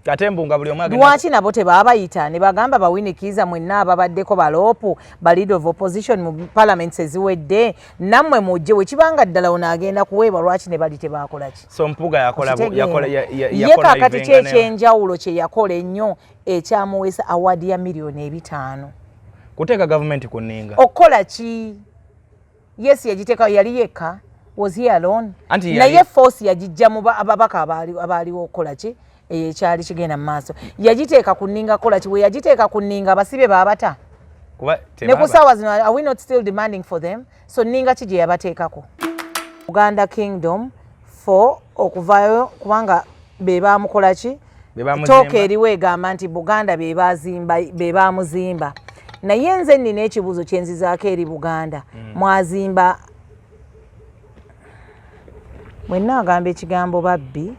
Katembu ngabuli omwage lwaki nabo tebabayita ne bagamba bawinikiza mwenna ababaddeko baloopu ba leader of opposition mu parliament eziwedde nammwe mujje wekibanga ddala ono agenda kuweebwa lwaki ne bali tebakola ki so Mpuuga yakola ye kakati kyekyenjawulo kye yakola ennyo ekyamuweesa awadi ya miliyoni 5 kuteeka government kuninga okola ki yes yagiteeka yali yekka was he alone naye force yagijja mu ababaka abaaliwo okola ki ekyali kigenda maaso yagiteeka kuninga kola ki we yagiteeka kuninga abasibe baabata ne kusawa zino are we not still demanding for them so ninga ki gye yabateekako Uganda Kingdom for okuvaayo kubanga be baamukola ki tooka eriwo egamba nti Buganda be baamuzimba naye nze nina ekibuuzo kyenzizaako eri Buganda mwazimba mwenna agamba ekigambo babbi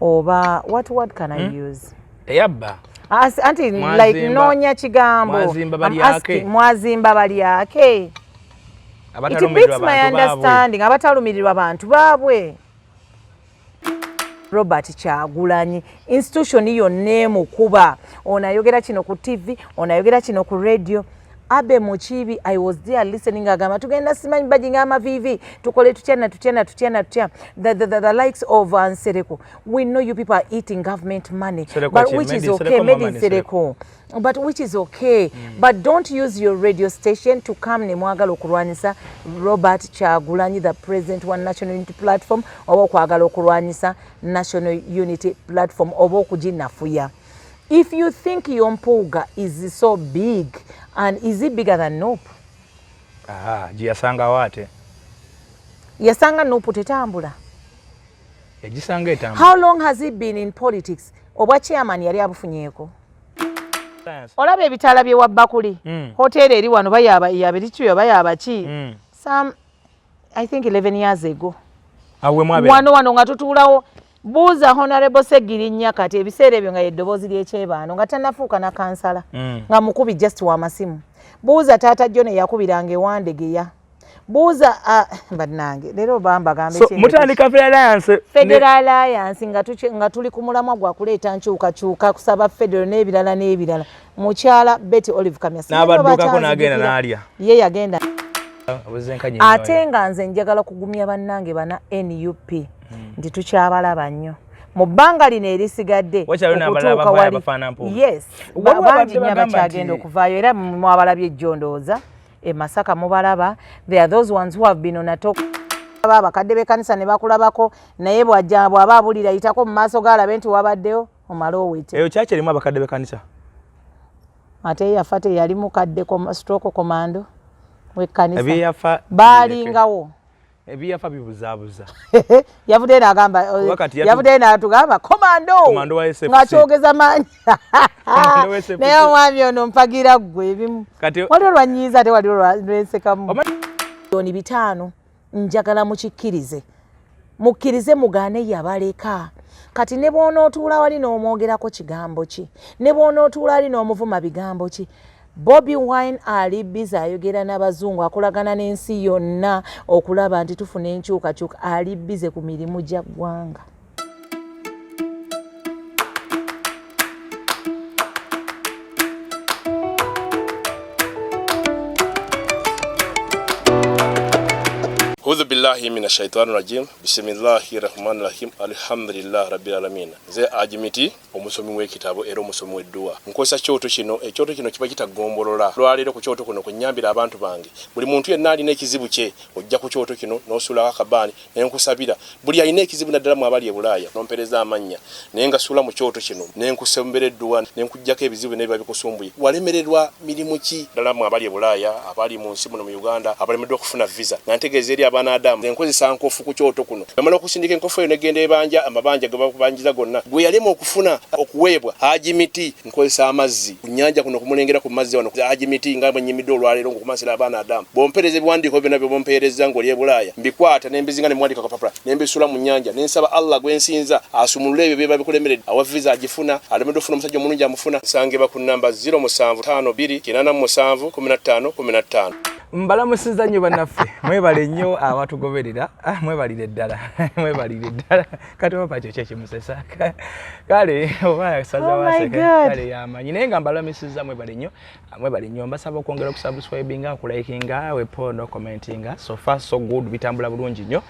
oba what can I use eyabba anti like nonya kigambo mwazimba bali yake it beats my understanding abatalumirirwa abantu baabwe Robert Kyagulanyi institution yonna mukuba onayogera kino ku TV onayogera kino ku radio Abe Muchibi, I was there listening agama tugenda simanyi bajinga amavivi tukole tutyana the likes of Nsereko. We know you people are eating government money but which is okay made in Nsereko but which is okay but don't use your radio station to come ne mwagala okulwanyisa Robert Kyagulanyi the president one national unity platform oba okwagala okulwanyisa national unity platform oba okuginafuya. If you think your Mpuuga is so big, and is it bigger than Nope? Aha, jiyasanga wate. Yasanga Nope tetambula. Yajisanga etambula. How long has he been in politics? Obwa chairman yali abufunyeko. Olabe ebitala bye wabbakuli. Hotel eri wano bayabirikiyo bayabaki. Some I think 11 years ago. Awe mwabe. Wano nga tutulawo buuza honorable Segirinya kati ebiseera ebyo nga yeddoboozi ly'ekyebaano nga tannafuuka na kansala nga mukubi just wa masimu buuza taata Jone yakubiranga ewandegeya buuza bannange leero bambagambe so mutandika Federal Alliance nga tuli ku mulamwa gwa kuleeta nkyukakyuka kusaba federal n'ebirala mukyala Betty Olive Kamyasi n'abaddukako n'agenda n'alya ye yagenda ate nga nze njagala kugumya bannange bana NUP nti tukyabalaba nnyo mu bbanga lino erisigadde okutuuka wali yes bangi nnyo abakyagenda okuvaayo era mwabalabye ejjondooza e Masaka mubalaba there are those ones who have been on a talk abakadde b'ekkanisa ne bakulabako naye bw'aba abulira yitako mu maaso g'alabe nti wabaddeyo omale owete eyo kyaki erimu abakadde b'ekkanisa ate yafa teyali mukadde stroke commando w'ekkanisa baalingawo ebiyafa bibuzaabuza yavudde n'atugamba komando ng'akyogeza maanyi naye omwami ono mpagira ggwe ebimu waliwo lwanyiiza ate waliwo lwensekamu miliyoni 5 njagala mukkirize mugaane yabaleka kati ne bw'onootuula wali n'omwogerako kigambo ki ne bw'onootuula ali n'omuvuma bigambo ki Bobby Wine ali biza ayogera n'abazungu akolagana n'ensi yonna okulaba nti tufuna enkyukakyuka ali bize ku mirimu gya ggwanga. A'udhu billahi minash shaitani rajim. Bismillahir rahmanir rahim. Alhamdulillah rabbil alamin. Ze ajimiti omusomi w'ekitabo era omusomi w'edduwa. Nkozesa kyoto kino, ekyoto kino kiba kitagombolola. Lwalero ku kyoto kuno kunyambira abantu bange. Buli muntu yenna alina ekizibu kye, ojja ku kyoto kino n'osula akabani ne nkusabira. Buli alina ekizibu naddala mu abali e Bulaaya n'ompereza amanya. Ne ngasula mu kyoto kino ne nkusembera edduwa ne nkujjako ebizibu n'ebiba bikusumbuye. Walemererwa mirimu ki ddala mu abali e Bulaaya, abali mu nsi muno mu Uganda, abalemeddwa okufuna visa. Nantegeeza eri Adamu enkozesa nkofu ku kyoto kuno amala okusindika enkofu eyo negenda ebanja amabanja ge bakubanjiza gonna gwe yalema okufuna okuweebwa ajimiti nkozesa amazzi ku nnyanja kuno kumulengera ku mazzi wano ajimiti nga mwenyimidde olwaleero ngokumasira abaana Adamu bompereze ebiwandiiko byonna bye bompereza ng'oli e Bulaaya mbikwata nembizinga ne mwandika kapapula nembisula mu nnyanja nensaba Allah gwensinza asumulule ebyo bye babikulemeredde awa visa agifuna alemedde ofuna omusajja omulungi amufuna nsangibwa ku namba 07528771515 mbalamusiza nnyo bannaffe mwebale nnyo abatugoberera mwebalire ddala mwebalire ddala kati oba kyo kyekimusesa kale oba saza waseke kale yamanyi naye nga mbalamusiza mwebale nnyo mbasaba okwongera okusubscribinga okulikinga wepono commentinga so far so good bitambula bulungi nnyo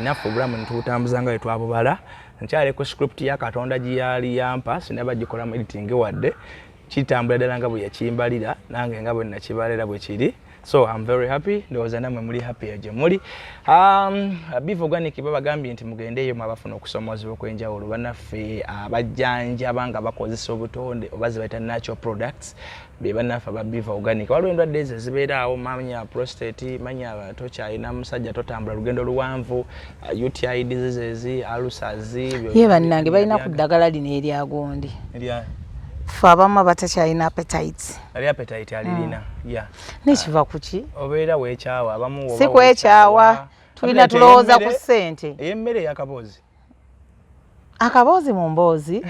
naffe obulamu nitubutambuza nga wetwabubala nkyali ku script ya Katonda giyali yampa sinaba gikola editing wadde kitambula ddala nga bwe yakimbalira nange nga bwe nakibalira bwe kiri. So I'm very happy. Ndoza namwe muri happy aje muri. Biva organic babagambye nti mugendeyo mwabafuna okusomoza okwenjawulo banaffe abajjanja abanga bakozesa obutonde obazi baita natural products be banaffe aba Biva organic. Waliwo endwadde ezo zibeeraawo manya prostate manya tocha ina musajja totambula lugendo luwanvu UTI diseases ulcers ye bannange balina ku ddagala lino eryagondi. Fabama batakyalina appetite. Ali appetite alirina. Yeah. Nekiva kuki? Obeera weekyawa abamu oba. Si kwekyawa. Tulina tulowooza ku ssente. Emmere yakaboozi. Akaboozi mu mboozi.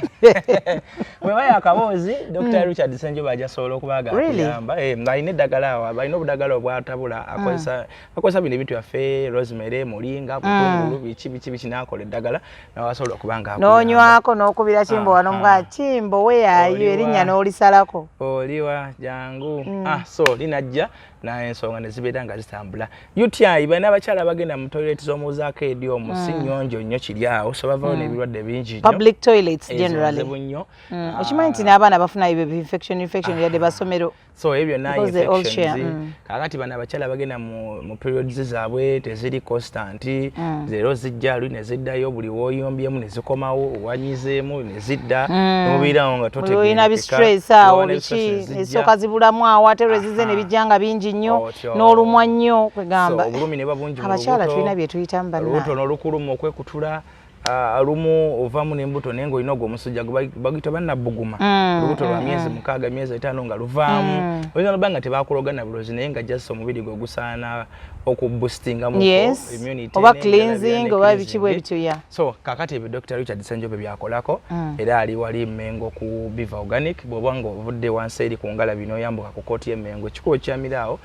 Wewaye akaboozi Dr. Richard Senjoba ajasobola okubaga akuyamba. Ng'alina eddagala awo balina obudagala obwatabula akozesa bino ebintu byaffe rosemary mulinga butungulu biki n'akola eddagala n'awasobola okubanga akuyamba. N'onywako n'okubira kimbo wano mga kimbo weyayo erinnya n'olisalako. Oliwa jangu. So linajja n'ensonga ne zibeera nga zitambula. UTI balina abakyala bagenda mu toilet z'omuzaako edi omu si nnyonjo nnyo kiri awo so bavaawo n'ebirwadde bingi nnyo. Public toilets generally. Okimanyi nti n'abaana bafuna infection yadde basomero. So ebyo na infections. Kakati bana abakyala bagenda mu periods zaabwe teziri constant. Zero zijja ne ziddayo buli woyombyemu ne zikomawo wanyizeemu ne zidda n'obiirawo nga totegeka. Olina bi stress awo biki esooka zibulamu awo ate lwezize ne bijjanga bingi nnyo n'olumwa nnyo kwegamba. Obulumi ne babungi mu abakyala tulina bye tuyitamu banna. Olubuto n'olukuluma okwekutula alumu ovamu n'embuto naye ng'olina ogwo omusujja baguyita bannabuguma olubuto lwa myezi 6 myezi 5 nga luvaamu olina luba nga tebakuloga na bulozi naye nga just omubiri gwe gusaana okuboostinga mu immunity oba cleansing oba biki bwe bityo ya. So kakati ebyo Dr. Richard Senjobe byakolako era ali wali Mengo ku Biva Organic bw'oba ng'ovudde wansi eri ku ngala bino oyambuka ku kooti y'Emmengo ekikubo kyamiraawo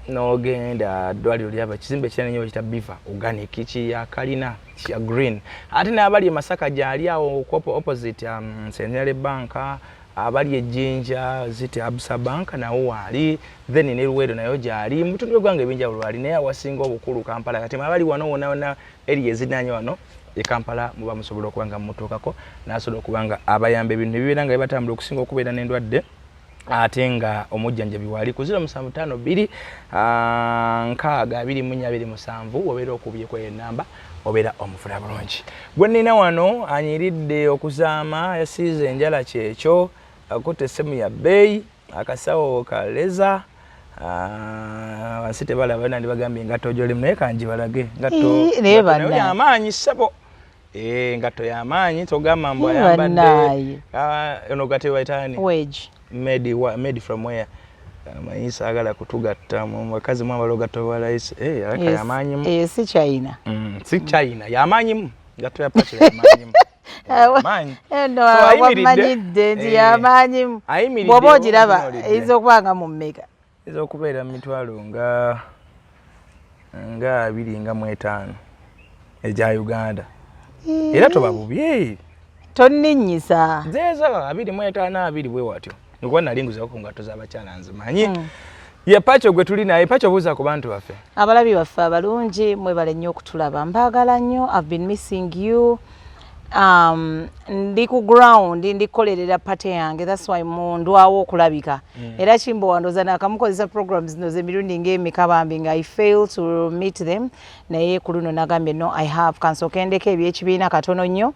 n'ogenda ddwaliro lyaba kizimbe kinene nnyo kita Biva Organic kiya kalina kya green ate n'abali Masaka gyali awo opposite Centenary Bank abali ejjinja ziti Absa Bank nawo wali then ne Luweero nayo gyali mutundu gwange ebinjawulo wali naye awasinga obukulu Kampala kati abali wano wonna eri ezinanye wano e Kampala muba musobola okubanga mutuukako n'asobola okubanga abayamba ebintu bibeera nga bibatambula okusinga okubeera n'endwadde ate nga omujjanjabi wali ku 0752 62427 obeera okubyeko enamba obeera omufuna bulungi. Gwe nnina wano anyiridde okuzaama yasiize enjala kyekyo akutte essemu ya bbeeyi akasawo kaleza wansi tebalaba nandi bagambye engatto gyolimu naye kangibalage engatto y'amaanyi ssebo engatto y'amaanyi togamba mbu ayambadde ono gatto bayitaani made from where mayisa agala kutugatta mu bakazi mu abalo gatto wa Aleese alaka y'amaanyi si China si China y'amaanyi gatto ya Pacho y'amaanyi wamanyidde nti y'amaanyi bw'oba ogiraba eyinza okubanga mu mmeka eyinza okubeera mu mitwalo nga 25 egya Uganda era toba bubi tonninnyisa zezo 25 20 bwe watyo nikuba nalinguza ku ngatto z'abakyala nzimanyi ye Pacho gwe tuli naye Pacho buuza ku bantu baffe abalabi baffe abalungi mwebale nnyo okutulaba mbagala nnyo I've been missing you ndi ku ground ndikolerera pate yange that's why ndwawo okulabika era kimbo wandoza nakamukozesa programs zino zemirundi ng'emikabambi nga I fail to meet them naye ku luno nagambye no I have kansokendeko ebyekibiina katono nnyo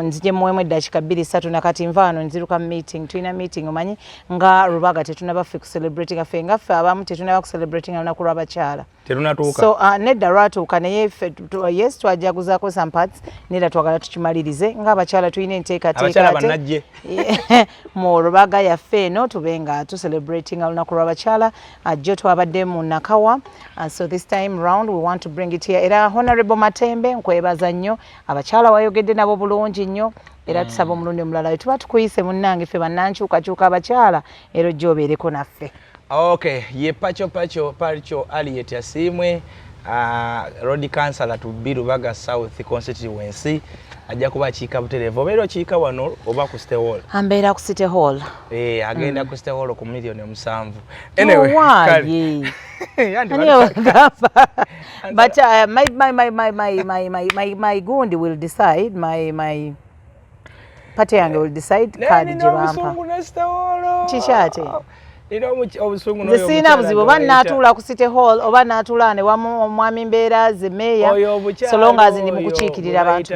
nzije muwemu eddakiika 2-3 nakati nvaano nziruka meeting tulina meeting omanyi nga Rubaga tetunabaffe ku celebrating affe ngaffe abamu tetunaba ku celebrating olunaku lw'abakyala terunatuuka so nedda lwatuuka naye yes twajaguzaako some parts nedda twagala tukimalirize ng'abakyala tulina enteekateeka ate mu Rubaga yaffe eno tube nga tu celebrating olunaku lw'abakyala jjo twabadde mu Nakawa so this time round we want to bring it here era Honorable Matembe nkwebaza nnyo abakyala wayogedde nabo bulungi nnyo era tusaba omulundi omulala tuba tukuyise munnange ffe bannankyukakyuka abakyala era ojja obeereko naffe Okay, ye Pacho Aliet Yasimwe, Road Councillor to Birubaga South constituency. Ajja kuba kiika butereevu obeera kiika wano oba ku City Hall. Ambeera ku City Hall. Agenda ku City Hall ku million 7. Anyway, but my gundi will decide, my party yange will decide kadi jibampa. Chishate. Zisina buzibu oba natuula ku City Hall oba natuula ne omwami mbeera ze meya so long as ndi mu kukiikirira abantu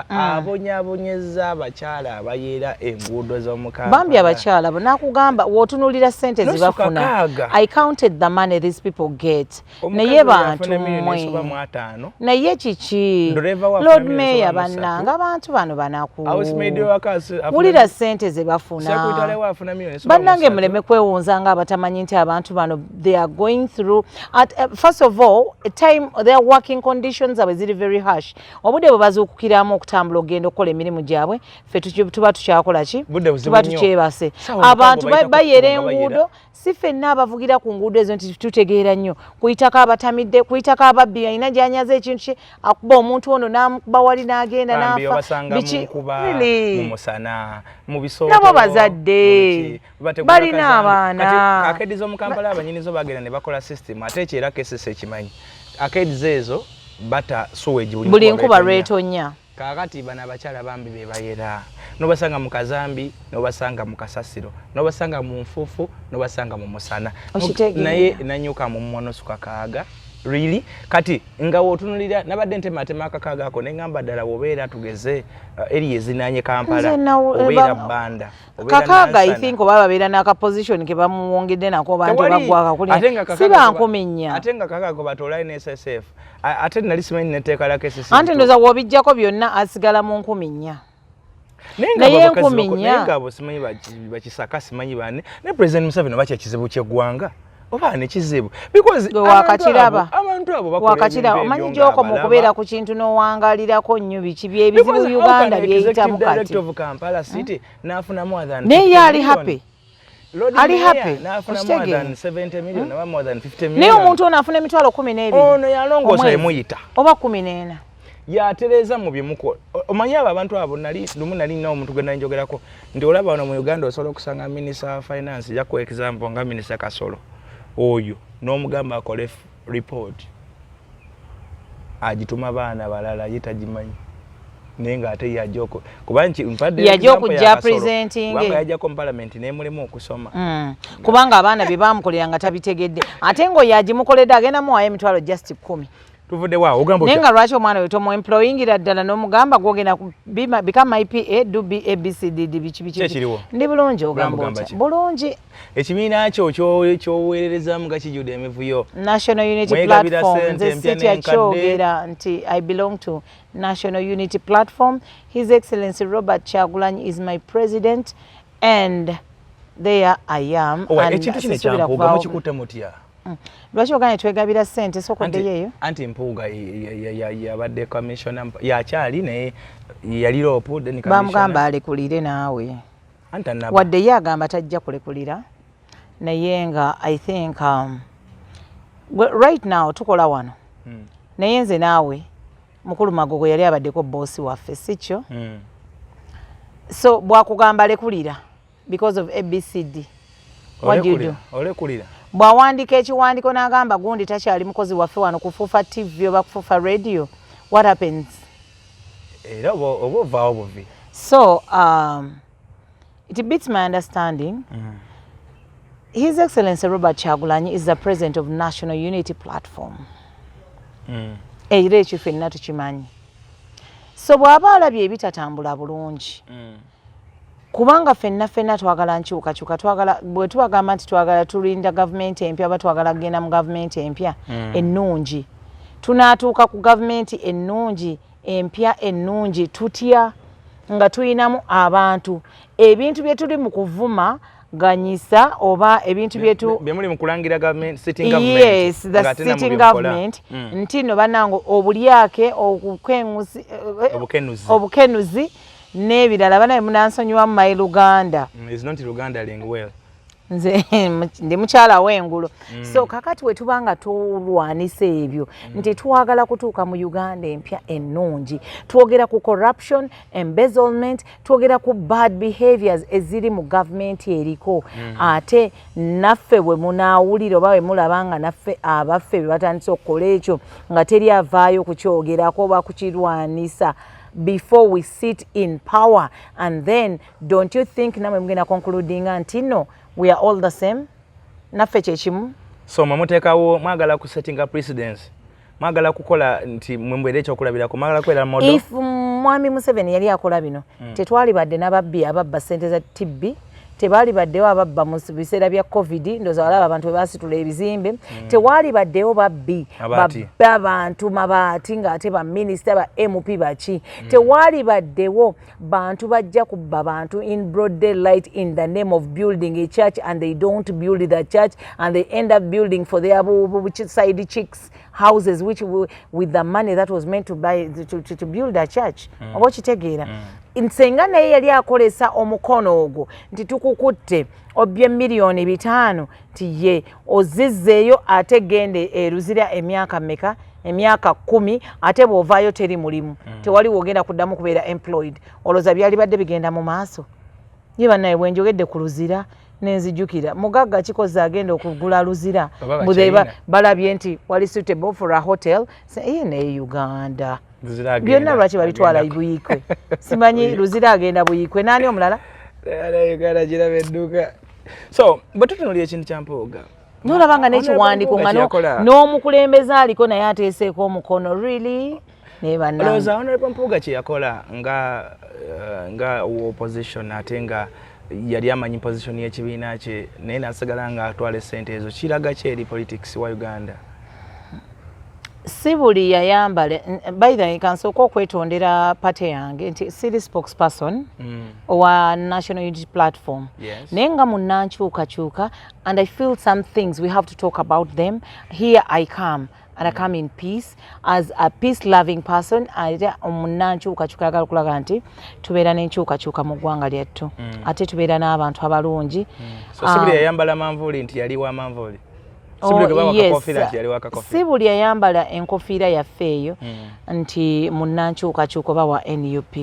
abonyabonyeza abakyala abayeera enguudo z'omukaaga bambi abakyala bo nakugamba wootunuulira ssente ze bafuna. I counted the money these people get naye bantu mmwe naye kiki Lord Mayor bannanga abantu bano banaku wulira ssente ze bafuna bannange muleme kwewunza nga abatamanyi nti abantu bano they are going through first of all their working conditions are very harsh. Obudde bwe bazuukukiramu okutambula ogenda okukola emirimu gyabwe ffe tuba tukyakola ki tuba tukyebase abantu bayera enguudo si ffenna abavugira ku nguudo ezo nti tutegeera nnyo kuyitako abatamidde kuyitako ababbi alina gy'anyaza ekintu kye akuba omuntu ono n'amukuba wali n'agenda n'afa nabo bazadde balina abaana akedi z'omukampala abanyinizo bagenda ne bakola system ate ekyera kesese ekimanyi akedi zeezo bata suweji buli nkuba lwetonya kakati bana abakyala bambi be bayera nobasanga mu kazambi nobasanga mu kasasiro nobasanga mu nfufu nobasanga mu musana naye nanyuka mu mwono suka kaaga really kati nga wotunulira nabadde ntema akakaaga ako nengamba ddala wobeera tugeze eri ezinanye Kampala obeera Banda kakaaga I think oba babeera n'aka position ke bamuwongedde nako bantu bagwaka kuli siba nkumi nnya ate nga kakaaga batolayo ne SSF ate nali simanyi neteeka lako SSF anti ndoza wobijjako byonna asigala mu nkumi nnya naye nkumi nnya nengabo simanyi bakisaka simanyi bane ne President Museveni bakya kizibu ky'eggwanga oba ne kizibu because abantu abo wakatira omanyi gyoko mu kubeera ku kintu n'owangalirako nnyo biki by'ebizibu Uganda byeyitamu kati Director of Kampala City n'afuna more than naye ali happy ali happy n'afuna more than 70 million na more than 50 million naye omuntu ono afuna emitwalo 12 ono yalongoosa emuyita oba 14 yatereza mu byemuko omanyi abo abantu abo nali nawo omuntu gwe nanjogerako ndi olaba wano mu Uganda osobola okusanga Minister of Finance ja ku example nga Minister Kasolo oyo n'omugamba akole report agituma baana balala yetagimanyi nenga ate yajoko kubanchi mpadde yajoko ja presenting wanga yajako mu parliament ne mulimo okusoma kubanga abaana bye bamukolera tabitegedde ate ngo yagimukoledde agenda mu emitwalo just 10 tuvudde wa ogamba nenga lwaki omwana wetu mu employing ddala n'omugamba gwogenda become IPA do be ABCD bichi ndi bulungi ogamba bulungi ekibiina kyo kyoweerezamu nga kijjudde emivuyo National Unity Platform the city akyogera nti I belong to National Unity Platform. His Excellency Robert Kyagulanyi is my president and there I am. Ekintu kino kya Mpuuga mukikutte mutya? Lwaki oganye twegabira ssente sokoddeyo eyo? Anti Mpuuga yabadde commissioner yakyali naye yali ropo then commissioner. Bamugamba alekulire naawe. Wadde ye agamba tajja kulekulira naye nga I think right now tukola wano naye nze naawe mukulu Magogo yali abaddeko bossi waffe sikyo so bwakugamba lekulira because of ABCD what do you do? Olekulira bwawandika ekiwandiko n'agamba gundi takyali mukozi waffe wano kufuufa TV oba kufuufa radio what happens? Era oba buvi. So it beats my understanding. His Excellency Robert Kyagulanyi is the president of National Unity Platform. Era ekyo ffenna tukimanyi. So bw'aba alabye ebitatambula bulungi. Kubanga ffenna twagala nkyukakyuka bwe tubagamba nti twagala tulinda gavumenti empya oba twagala kugenda mu gavumenti empya ennungi. Tunaatuuka ku gavumenti ennungi empya ennungi tutya nga tuyinamu abantu ebintu bye tuli mu kuvuma ganyisa oba ebintu byetu byemuli mu kulangira government sitting government. Yes, the sitting government ntino banango obulyake obukenuzi n'ebirala banaye munansonyiwa mu my Luganda is not Luganda ling well nze ndi mukyala w'engulu so kakati we tubanga tulwanisa ebyo nti twagala kutuuka mu Uganda empya ennungi twogera ku corruption embezzlement twogera ku bad behaviors eziri mu gavumenti eriko ate naffe bwe munaawulira oba bwe mulaba nga naffe abaffe be batandise okukola ekyo nga teri avaayo kukyogerako oba kukirwanisa before we sit in power and then don't you think namwe mugenda concludinga nti no we are all the same naffe kyekimu so mwamutekawo mwagala ku setting up precedence mwagala kukola nti mwembwere ekyokulabirako mwagala kwera model if mwami Museveni yali akola bino tetwali badde n'ababbi ababba ssente za tibbi tebali baddewo ababba mu biseera bya covid ndoza walaba abantu bwe basitula ebizimbe tewali baddewo babbi babba abantu mabaati ng'ate baminisita ba MP baki tewali baddewo bantu bajja kubba bantu in broad daylight in the name of building a church and they don't build the church and they end up building for their side chicks houses which with the money that was meant to buy to build a church oba kitegeera nsenga naye yali akolesa omukono ogwo nti tukukutte obye miliyoni 5 nti ye ozizzeeyo ate gende eruzira emyaka meka emyaka 10 ate bw'ovaayo teri mulimu tewali wogenda kuddamu kubeera employed oloza byali badde bigenda mu maaso ye bannaye bwe njogedde ku luzira nenzijukira mugagga kikoze agenda okugula luzira mudeba balabye nti wali suitable for a hotel ne Uganda byonna lwaki babitwala Buyikwe simanyi luzira agenda Buyikwe nani omulala Uganda girabe edduuka so batutunulira ekintu kya Mpuuga nolabanga n'ekiwandiiko nga n'omukulembeze aliko naye ateeseeko omukono really olowooza Honorable Mpuuga kye yakola nga opposition ate nga yali amanyi position y'ekibiina kye naye nasigala nga atwala essente ezo kiraga ki eri politics wa Uganda si buli yayambale by the way kansooka okwetondera pate yange nti city spokesperson wa National Unity Platform naye nga munnankyukakyuka and I feel some things we have to talk about them here I come and I come in peace as a peace-loving person. Ate omunnankyukakyuka ayagala okulaga nti tubeera n'enkyukakyuka mu ggwanga lyattu ate tubeera n'abantu abalungi. So sibuli yayambala manvuuli nti yali wa manvuuli. Sibuli yayambala enkofiira yaffe eyo nti munnankyukakyuka oba wa NUP.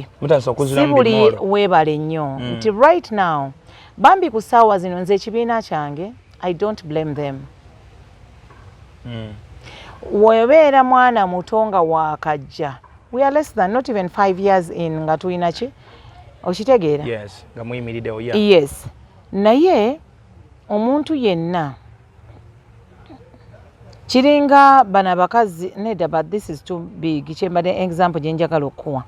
Sibuli weebale nnyo nti right now bambi ku ssaawa zino nze ekibiina kyange I don't blame them. Webeera mwana muto nga wakajja we are less than not even 5 years in nga tulina ki okitegeera yes nga muyimiriddewo yes naye omuntu yenna kiringa bana bakazi nedda but this is too big kyembadde example gye njagala okuwa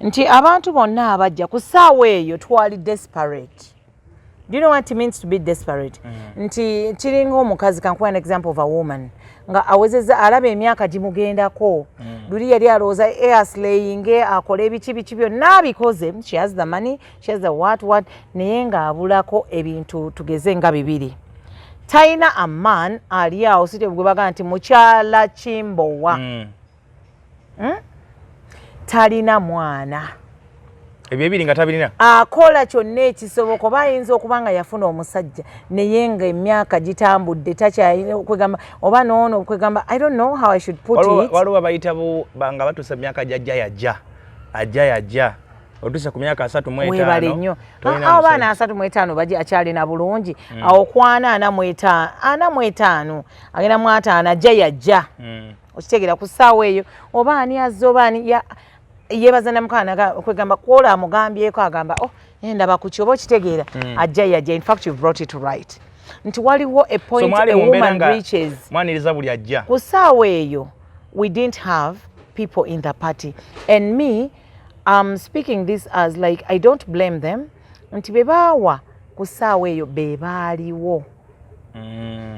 nti abantu bonna abajja ku ssaawa eyo twali desperate. Do you know what it means to be desperate? Nti kiringa omukazi kankuwa an example of a woman nga awezeza alaba emyaka gimugendako luli yali alowooza slaying akola ebiki byonna abikoze she has the money she has the what naye nga abulako ebintu tugeze nga 2 talina a man ali awo site bwe baga nti mukyala Kimbowa talina mwana ebyo ebiri nga tabirina akola kyonna ekisoboka oba ayinza okuba nga yafuna omusajja naye nga emyaka gitambudde takyalina okwegamba oba noono okwegamba I don't know how I should put it waliwo bayitabo nga batuusa emyaka ajja otuusa ku myaka 35 webale nnyo abaana 35 baji akyalina bulungi awo kwana 45 agenda mu 5 ajja okitegeera ku ssaawa eyo oba ani azza oba ani yebaza namukana kwegamba kola amugambyeko agamba ndaba ku kyobo kitegeera ajja in fact you've brought it right nti waliwo a point a woman reaches mwaniriza buli ajja ku ssaawa eyo we didn't have people in the party and me I'm speaking this as like I don't blame them nti bebawa ku ssaawa eyo bebaaliwo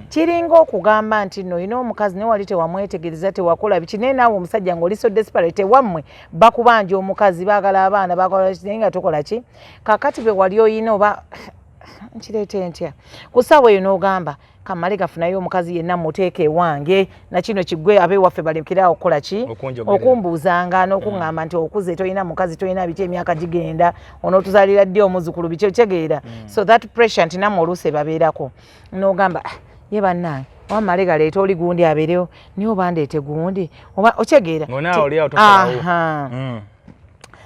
kiringa okugamba nti no ino omukazi ne wali tewamwetegereza tewakola biki naye naawe omusajja ng'oli so desperate wammwe bakubanja omukazi baagala abaana bakola naye nga tokola ki kakati bwe wali oyina oba nkireete ntya kusaawa eyo n'ogamba kamale gafunayo omukazi yenna muteeka ewange na kino kiggwe ab'ewaffe balekera okukola ki okumbuuzanga n'okuŋŋamba nti okuze tolina mukazi tolina biki emyaka gigenda onootuzaalira ddi omuzukulu biki okitegeera so that pressure nti nammwe oluusi babeerako n'ogamba ye bannange wamale galeeta oli gundi abeerewo niye oba ndeete gundi oba okitegeera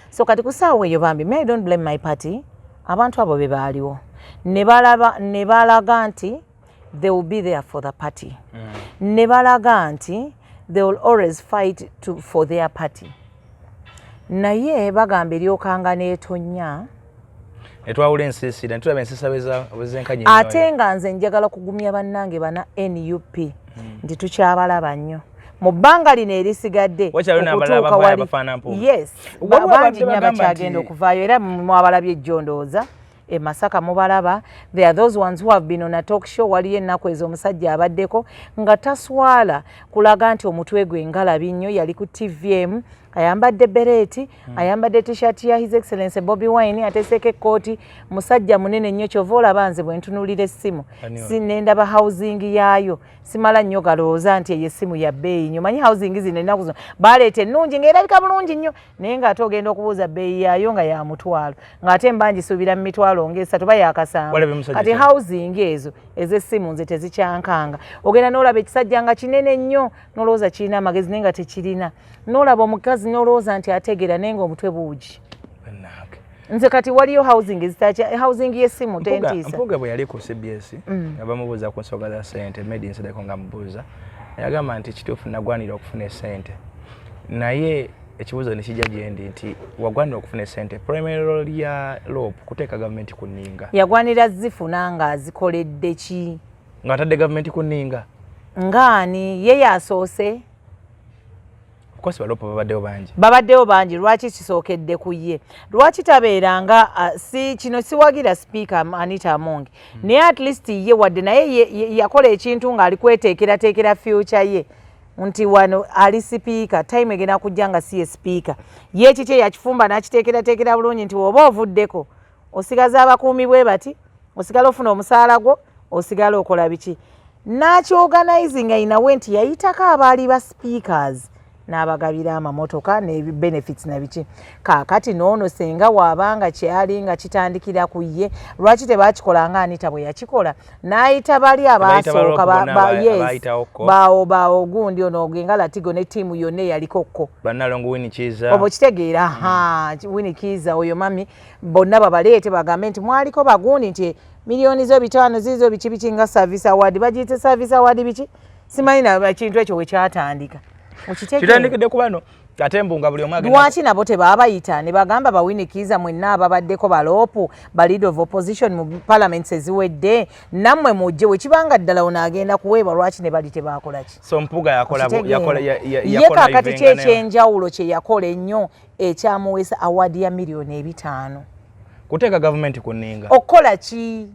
so kati kusaawa eyo bambi may I don't blame my party abantu abo be baaliwo ne balaga nti they will be there for the party ne balaga nti they will always fight for their party naye bagamba eryokanga n'etonya etwawula ensiisira ntulaba ensiisa wezenkanye ate nga nze njagala kugumya bannange bana NUP nti tukyabalaba nnyo mu bbanga lino erisigadde okutuuka wali yes bangi nnyo abakyagenda okuvaayo era mwabalabye ejjondooza e Masaka mubalaba there are those ones who have been on a talk show waliyo ennaku ezo omusajja abaddeko nga taswala kulaga nti omutwe gwe ngalabi nnyo yali ku TVM ayambadde bereti ayambadde t-shirt ya His Excellency Bobi Wine ateeseko ekkooti musajja munene nnyo kyova olaba nze bwe ntunuulira essimu sinendaba housing yaayo simala nnyo galowooza nti eyo essimu ya bbeeyi nnyo manyi housing zino ennaku zino baleeta ennungi ng'erabika bulungi nnyo naye ng'ate ogenda okubuuza bbeeyi yaayo nga ya mutwalo ng'ate mba ngisuubira mu mitwalo ng'esatu ba yakasamba kati housing ezo ez'essimu nze tezikyankanga ogenda n'olaba ekisajja nga kinene nnyo n'olowooza kirina amagezi naye nga tekirina n'olaba omukazi n'olowooza nti ategeera naye ng'omutwe buugi nze kati waliyo housing y'essimu tentiisa Mpuuga bwe yali ku CBS nga bamubuuza ku nsonga za ssente medi nsedeko nga mubuuza yagamba nti kituufu nagwanira okufuna essente naye ekibuuzo ne kijja gyendi nti wagwanira okufuna essente primary role ya LOP kuteeka gavumenti ku nninga yagwanira zifuna nga azikoledde ki ng'atadde gavumenti ku nninga ngaani ye yasoose kosi babaddewo bangi lwaki kisookedde ku ye lwaki tabeeranga si kino siwagira speaker Anita Among naye at least ye wadde naye yakola ekintu ng'ali kweteekerateekera future ye nti wano ali speaker time egenda kujja nga si ye speaker ye kiki yakifumba n'akiteekerateekera bulungi nti oba ovuddeko osigaza abakuumi bwe bati osigala ofuna omusaala gwo osigala okola biki n'akyorganizing ayinawe nti yayitako abaali ba speakers n'abagabira amamotoka ne benefits na biki kaakati noono senga waabanga kyali nga kitandikira ku ye lwaki tebakikola nga Anita bwe yakikola n'ayita bali abaasooka bawo gundi ono ogenga Latigo ne ttiimu yonna eyalikokko bannalongo Winikiza obo kitegeera Winikiza oyo mami bonna babaleete bagambe nti mwaliko bagundi nti miliyoni zo 5 zizo biki nga service award bagiyite service award biki simanyi na kintu ekyo we kyatandika kitandikidde ku bano ate mbunga buli omwagenda lwaki nabo tebaabayita ne bagamba bawinikiza mwenna ababaddeko baloopu ba leader of opposition mu parliaments eziwedde nammwe mujje wekibanga ddala onaagenda kuweebwa lwaki ne bali tebaakola ki so Mpuuga yakola ye kakati kyekyenjawulo kye yakola ennyo ekyamuweesa award ya miliyoni 5 kuteeka gavumenti ku nninga okukola ki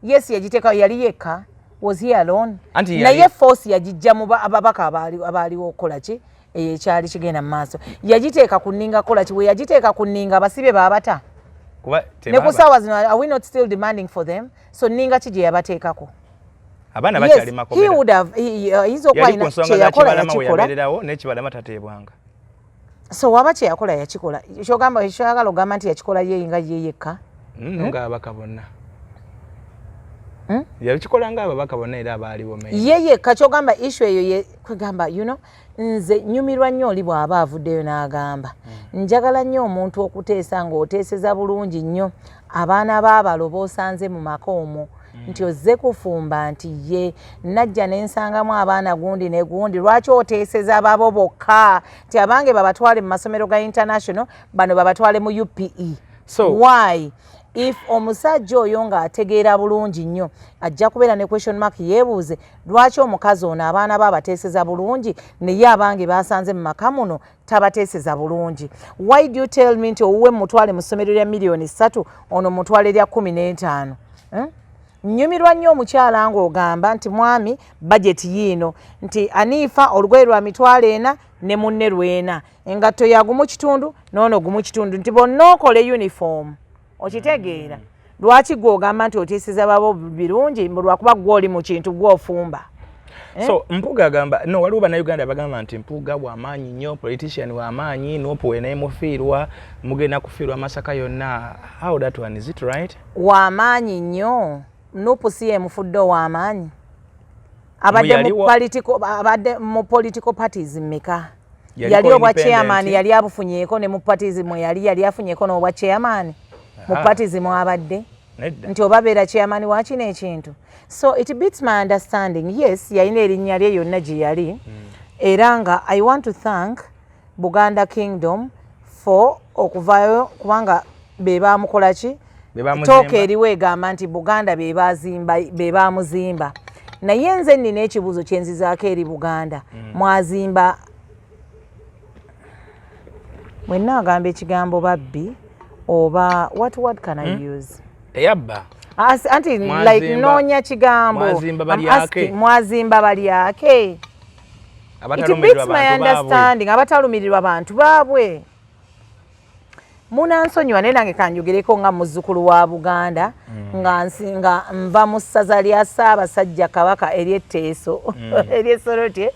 yes yagiteeka yali yekka was he alone naye force yagijja mu ababaka abaaliwo okukola ki ekyali kigenda mu maaso yagiteeka ku nninga kola ki we yagiteeka ku nninga abasibe baabata ne ku ssaawa zino are we not still demanding for them so nninga ki gye yabateekako abaana bakyali makomera he would have yinza okuba kye yakola yakikola n'ekibalama tateebwanga so waba kye yakola yakikola kyagala ogamba nti yakikola ye nga ye yekka ng'ababaka bonna yakikola ng'ababaka bonna era abaaliwo ye yekka kyogamba issue eyo ye kwegamba nze nyumirwa nnyo oli bw'aba avuddeyo n'agamba njagala nnyo omuntu okuteesa ng'oteeseza bulungi nnyo abaana baabalo b'osanze mu maka omwo nti ozze kufumba nti ye najja n'ensangamu abaana gundi ne gundi lwaki oteeseza babo bokka nti abange babatwale mu masomero ga international bano babatwale mu UPE why if omusajja oyo ng'ategeera bulungi nnyo ajja kubeera ne question mark yeebuuze lwaki omukazi ono abaana baabateeseza bulungi naye abange baasanze mu maka muno tabateeseza bulungi why do you tell me nti owuwe mutwale mu ssomero lya miliyoni 3 ono mutwale lya 15 nnyumirwa nnyo omukyala ng'ogamba nti mwami bajeti yiino nti Anifa olugoye lwa mitwalo 4 ne munne lwena engatto ya gumu kitundu n'ono gumu kitundu nti bonna okole uniform okitegeera lwaki gwogamba nti otiisiza babo birungi lwakuba gwoli mu kintu gwofumba. So Mpuuga agamba no waliwo bannayuganda bagamba nti Mpuuga bw'amaanyi nnyo, politician w'amaanyi, Nuupu we naye mufiirwa, mugenda kufiirwa Masaka yonna. How that one, is it right? W'amaanyi nnyo, Nuupu si ye mufudde w'amaanyi. Abadde mu political parties mmeka? Yali obwa chairman yali abufunyeeko ne mu parties mwe yali afunyeeko n'obwa chairman mu parties mwe abadde. Nti obabeera chairman wa kino ekintu. So it beats my understanding. Yes, yalina erinnya lye yonna gye yali. Era nga I want to thank Buganda Kingdom for okuvaayo kubanga be baamukola ki? Tooka eriwo egamba nti Buganda be baamuzimba. Naye nze nnina ekibuuzo kye nzizaako eri Buganda. Mwazimba mwenna agamba ekigambo babbi oba what can I use? Eyabba. Anti like noonya kigambo. Mwazimba bali ake. It beats my understanding. Abatalumirirwa abantu baabwe. Munansonyiwa naye nange kanjogereko nga muzzukulu wa Buganda nga nva mu ssaza lya Ssaabasajja Kabaka ery'Etteeso ery'Essoroti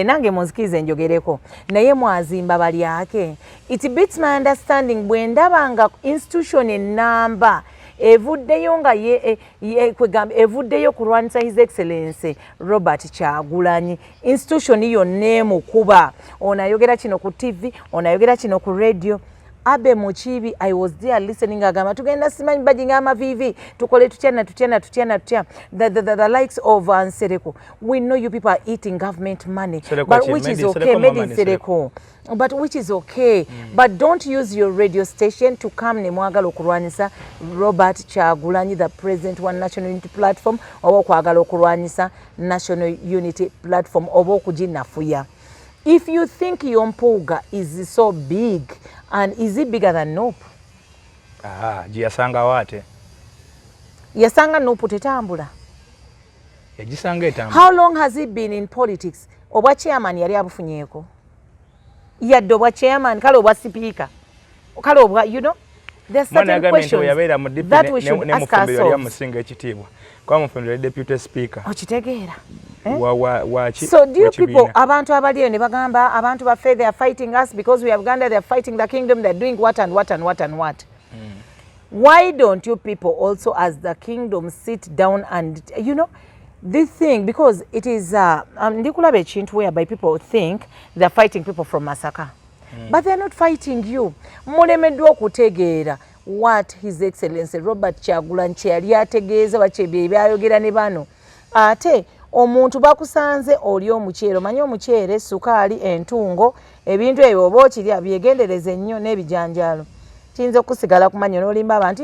nange munzikirize njogereko naye mwazimba bali ake. It beats my understanding bwe ndaba nga institution ennamba evuddeyo nga evuddeyo kulwanyisa His Excellency Robert Kyagulanyi institution yonna emukuba onayogera kino ku TV onayogera kino ku radio. Abe Muchibi, I was there listening agama tugenda simanyi bajinga amavivi tukole tutya the likes of Nsereko. We know you people are eating government money, but which is okay, made in Nsereko. But which is okay, but don't use your radio station to come ne mwagala okulwanyisa Robert Kyagulanyi, the president one National Unity Platform, oba okwagala okulwanyisa National Unity Platform oba okuginafuya. If you think your Mpuuga is so big, and is it bigger than Nuupu? Yasanga wate? Yasanga Nuupu tetambula. Yajisanga etambula. How long has he been in politics? Obwa chairman yali abufunyeeko. Yadde obwa chairman, kale obwa speaker. Kale obwa, you know, there's certain questions that we should ask ourselves. Kwa mufundira deputy speaker. Okitegeera. So do you people, abantu abaliyo ne bagamba, abantu baffe they are fighting us because we have Uganda, they are fighting the kingdom, they are doing what and what and what and what. Why don't you people also as the kingdom sit down and, you know, this thing, because it is, ndikulaba ekintu whereby people think they are fighting people from Masaka. But they are not fighting you. Mulemeddwa okutegeera what His Excellency Robert Kyagulanyi kye yali ategeeza bakye bye byayogera ne bano. Ate omuntu bakusanze oli omuceere, omanyi omuceere, sukaali, entungo, ebintu ebyo oba okirya byegendereze nnyo n'ebijanjaalo. Kiyinza okusigala kumanya n'olimba abantu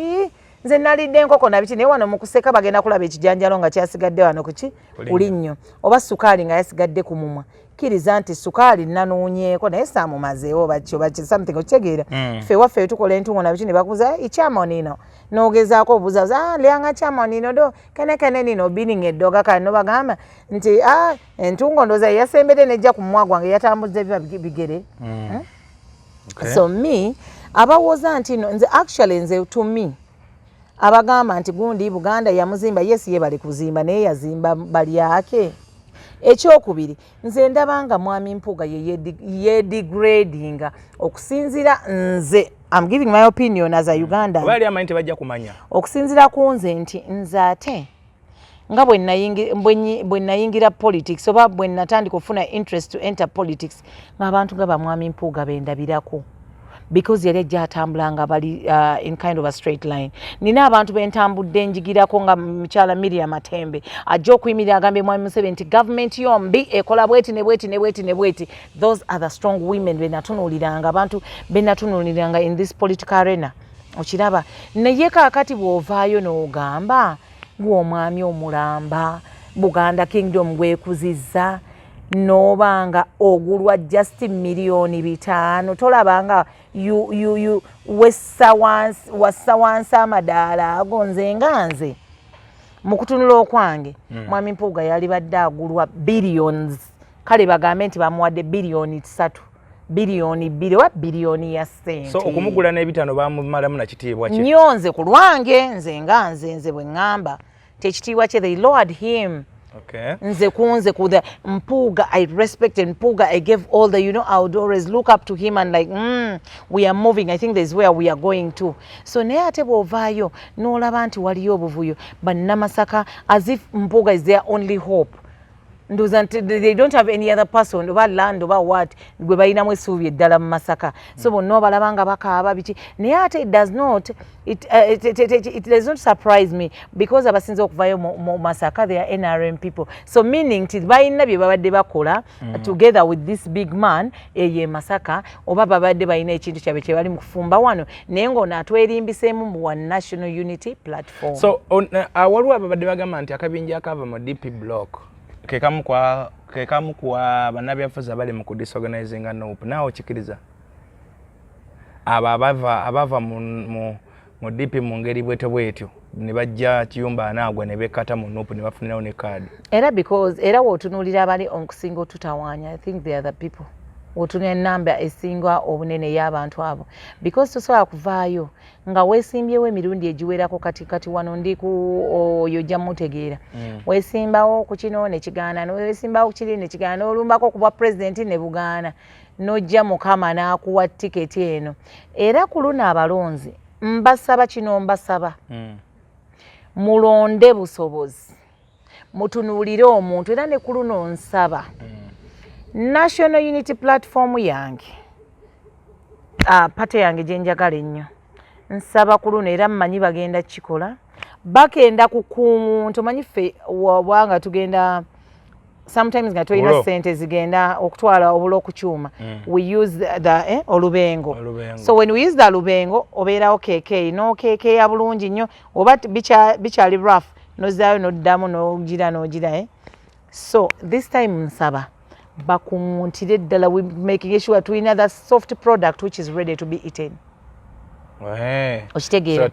nze nalidde enkoko nabiki naye wano mu kuseka bagenda kulaba ekijanjaalo nga kyasigadde wano kuki kuli nnyo oba sukaali nga yasigadde ku mumwa. Kkiriza nti sukaali nanuunyeeko naye saamumazeewo baki something okitegeera. Ffe waffe tukola entungo nabiki ne bakubuza ikyama nino n'ogezaako obuuza lyanga kyama nino do kene nino bininga eddoga kale nobagamba nti entungo ndooza yasembedde nejja ku mumwa gwange yatambuza bigere. So me abawooza nti nze actually nze to me abagamba nti gundi Buganda yamuzimba, yes ye bali kuzimba naye yazimba bali ake. Ekyokubiri nze ndabanga mwami Mpuuga ye degrading okusinzira nze, I'm giving my opinion as a Uganda. Bali amanyi bajja kumanya. Okusinzira ku nze nti nze ate nga bwe nayingira politics oba bwe natandika okufuna interest to enter politics ng'abantu nga bamwami Mpuuga bendabirako. Because yali ajja atambulanga bali in kind of a straight line. Nina abantu bentambudde njigirako nga mukyala Miriam Matembe ajja okuyimirira agambe mwami Museveni nti government yombi ekola bweti ne bweti ne bweti ne bweti. Those are the strong women benatunuuliranga, abantu benatunuuliranga in this political arena. Okiraba naye kaakati bw'ovaayo n'ogamba gw'omwami omulamba Buganda Kingdom gwekuzizza nobanga ogulwa just $5,000,000 tolabanga you wassa wansi amadaala ago. Nze nga nze mu kutunula okwange mwami Mpuuga yali badde agulwa billions, kale bagambe nti bamuwadde $3 billion biliyoni 2 wa biliyoni ya sente. So okumugula n'ebitano bamumalamu na kitiibwa kye. Nyonze ku lwange nze bwe ngamba tekitiibwa kye they lowered him. Okay. Nze ku the Mpuuga, I respected Mpuuga. I gave all the, I would always look up to him and like, we are moving. I think this is where we are going to. So naye ate bw'ovaayo n'olaba nti waliyo obuvuyo bannamasaka as if Mpuuga is their only hope. They don't have any other person oba land oba what gwe balinamu essuubi eddala mu Masaka. So bonna obalaba nga bakaaba biki naye ate it does not surprise me because abasinze okuvaayo mu Masaka they are NRM people. So meaning nti balina bye babadde bakola together with this big man eye Masaka oba babadde balina ekintu kyabe kye bali mu kufumba wano naye ng'ono atwerimbiseemu mu One National Unity Platform. So waliwo ababadde bagamba nti akabinja akava mu DP block kekamu kwa bannabyafuzi abali mu kudisorganizinga NUP naawe okikiriza abo abava mu DP mu ngeri bwetyo ne bajja kiyumba anaagwa ne bekkata mu NUP ne bafunirawo ne kaadi era wootunuulira abali okusinga otutawaanya I think they are the people wotuna enamba esinga obunene y'abantu abo because tosobola kuvaayo nga weesimbyewo emirundi egiwerako kati wano ndi ku oyo ojja mutegeera weesimbawo ku kino ne kigaana weesimbawo ku kiri ne kigaana olumbako ku bwa president ne bugaana n'ojja mukama n'akuwa tiketi eno era ku luno abalonzi mbasaba kino mbasaba mulonde busobozi mutunuulire omuntu era ne ku luno nsaba National Unity Platform yange pate yange gye njagala ennyo nsaba ku luno era mmanyi bagenda kikola bagenda kukumuntu omanyi ffe wabanga tugenda sometimes nga tulina sente zigenda okutwala obulo okukyuma we use the olubengo so when we use the lubengo obeerawo keke n'okeekeeya bulungi nnyo oba bikyali rough nozaayo n'oddamu n'ogira so this time nsaba bakuntire ddala we making sure tulina that soft product which is ready to be eaten. Okitegeera